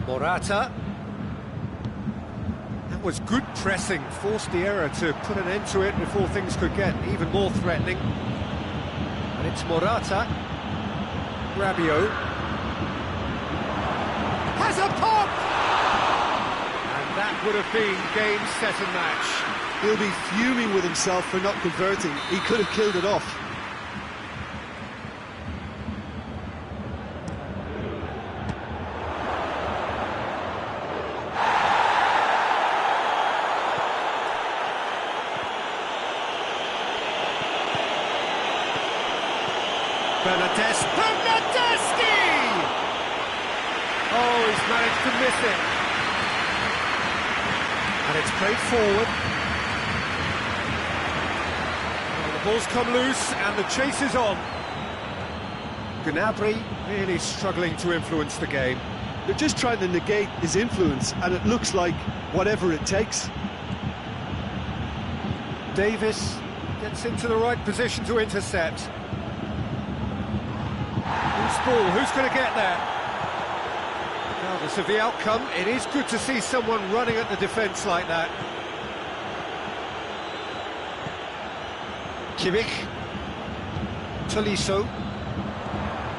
Morata. That was good pressing, forced the error to put an end to it before things could get even more threatening. And it's Morata. Rabiot. Has a pop! And that would have been game, set and match. He'll be fuming with himself for not converting. He could have killed it off. Bernardeschi! Oh, he's managed to miss it. And it's played forward. Well, the ball's come loose and the chase is on. Gnabry really struggling to influence the game. They're just trying to negate his influence, and it looks like whatever it takes. Davis gets into the right position to intercept. Who's ball? Who's going to get there? Regardless of the outcome, it is good to see someone running at the defence like that. Kimmich. Tolisso.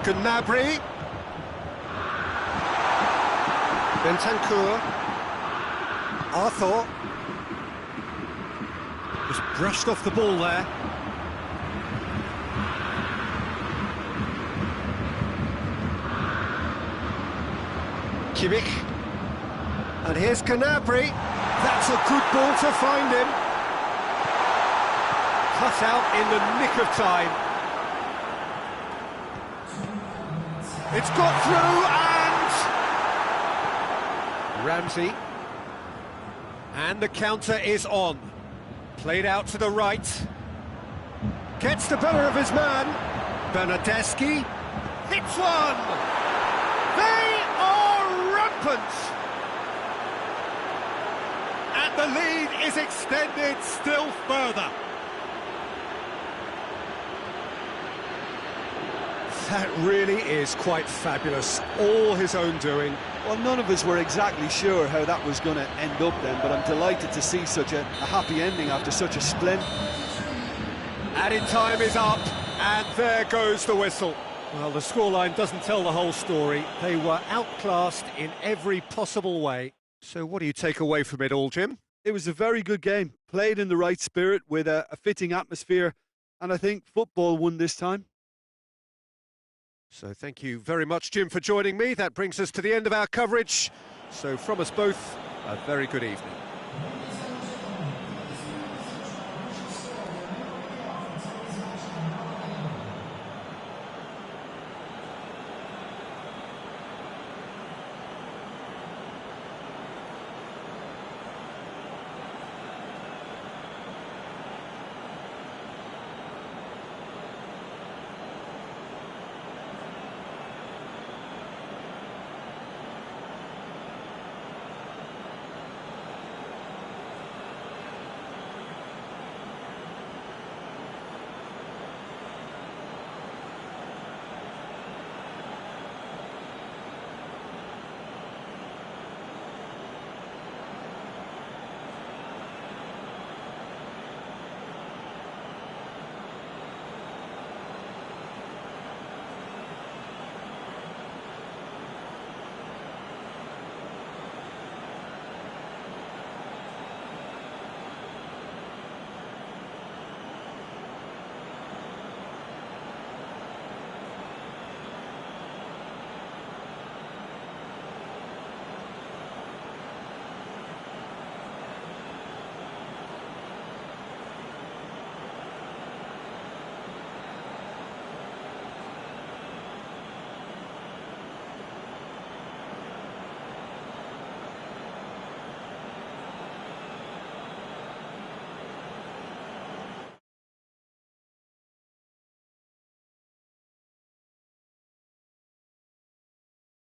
Gnabry. Bentancur. Arthur. Just brushed off the ball there. Kimmich. And here's Gnabry. That's a good ball to find him. Cut out in the nick of time. It's got through and... Ramsey. And the counter is on. Played out to the right. Gets the better of his man. Bernardeschi. Hits one! They are rampant! And the lead is extended still further. That really is quite fabulous. All his own doing. Well, none of us were exactly sure how that was going to end up then, but I'm delighted to see such a happy ending after such a splint. Added time is up, and there goes the whistle. Well, the scoreline doesn't tell the whole story. They were outclassed in every possible way. So what do you take away from it all, Jim? It was a very good game, played in the right spirit with a fitting atmosphere, and I think football won this time. So thank you very much, Jim, for joining me. That brings us to the end of our coverage. So from us both, a very good evening.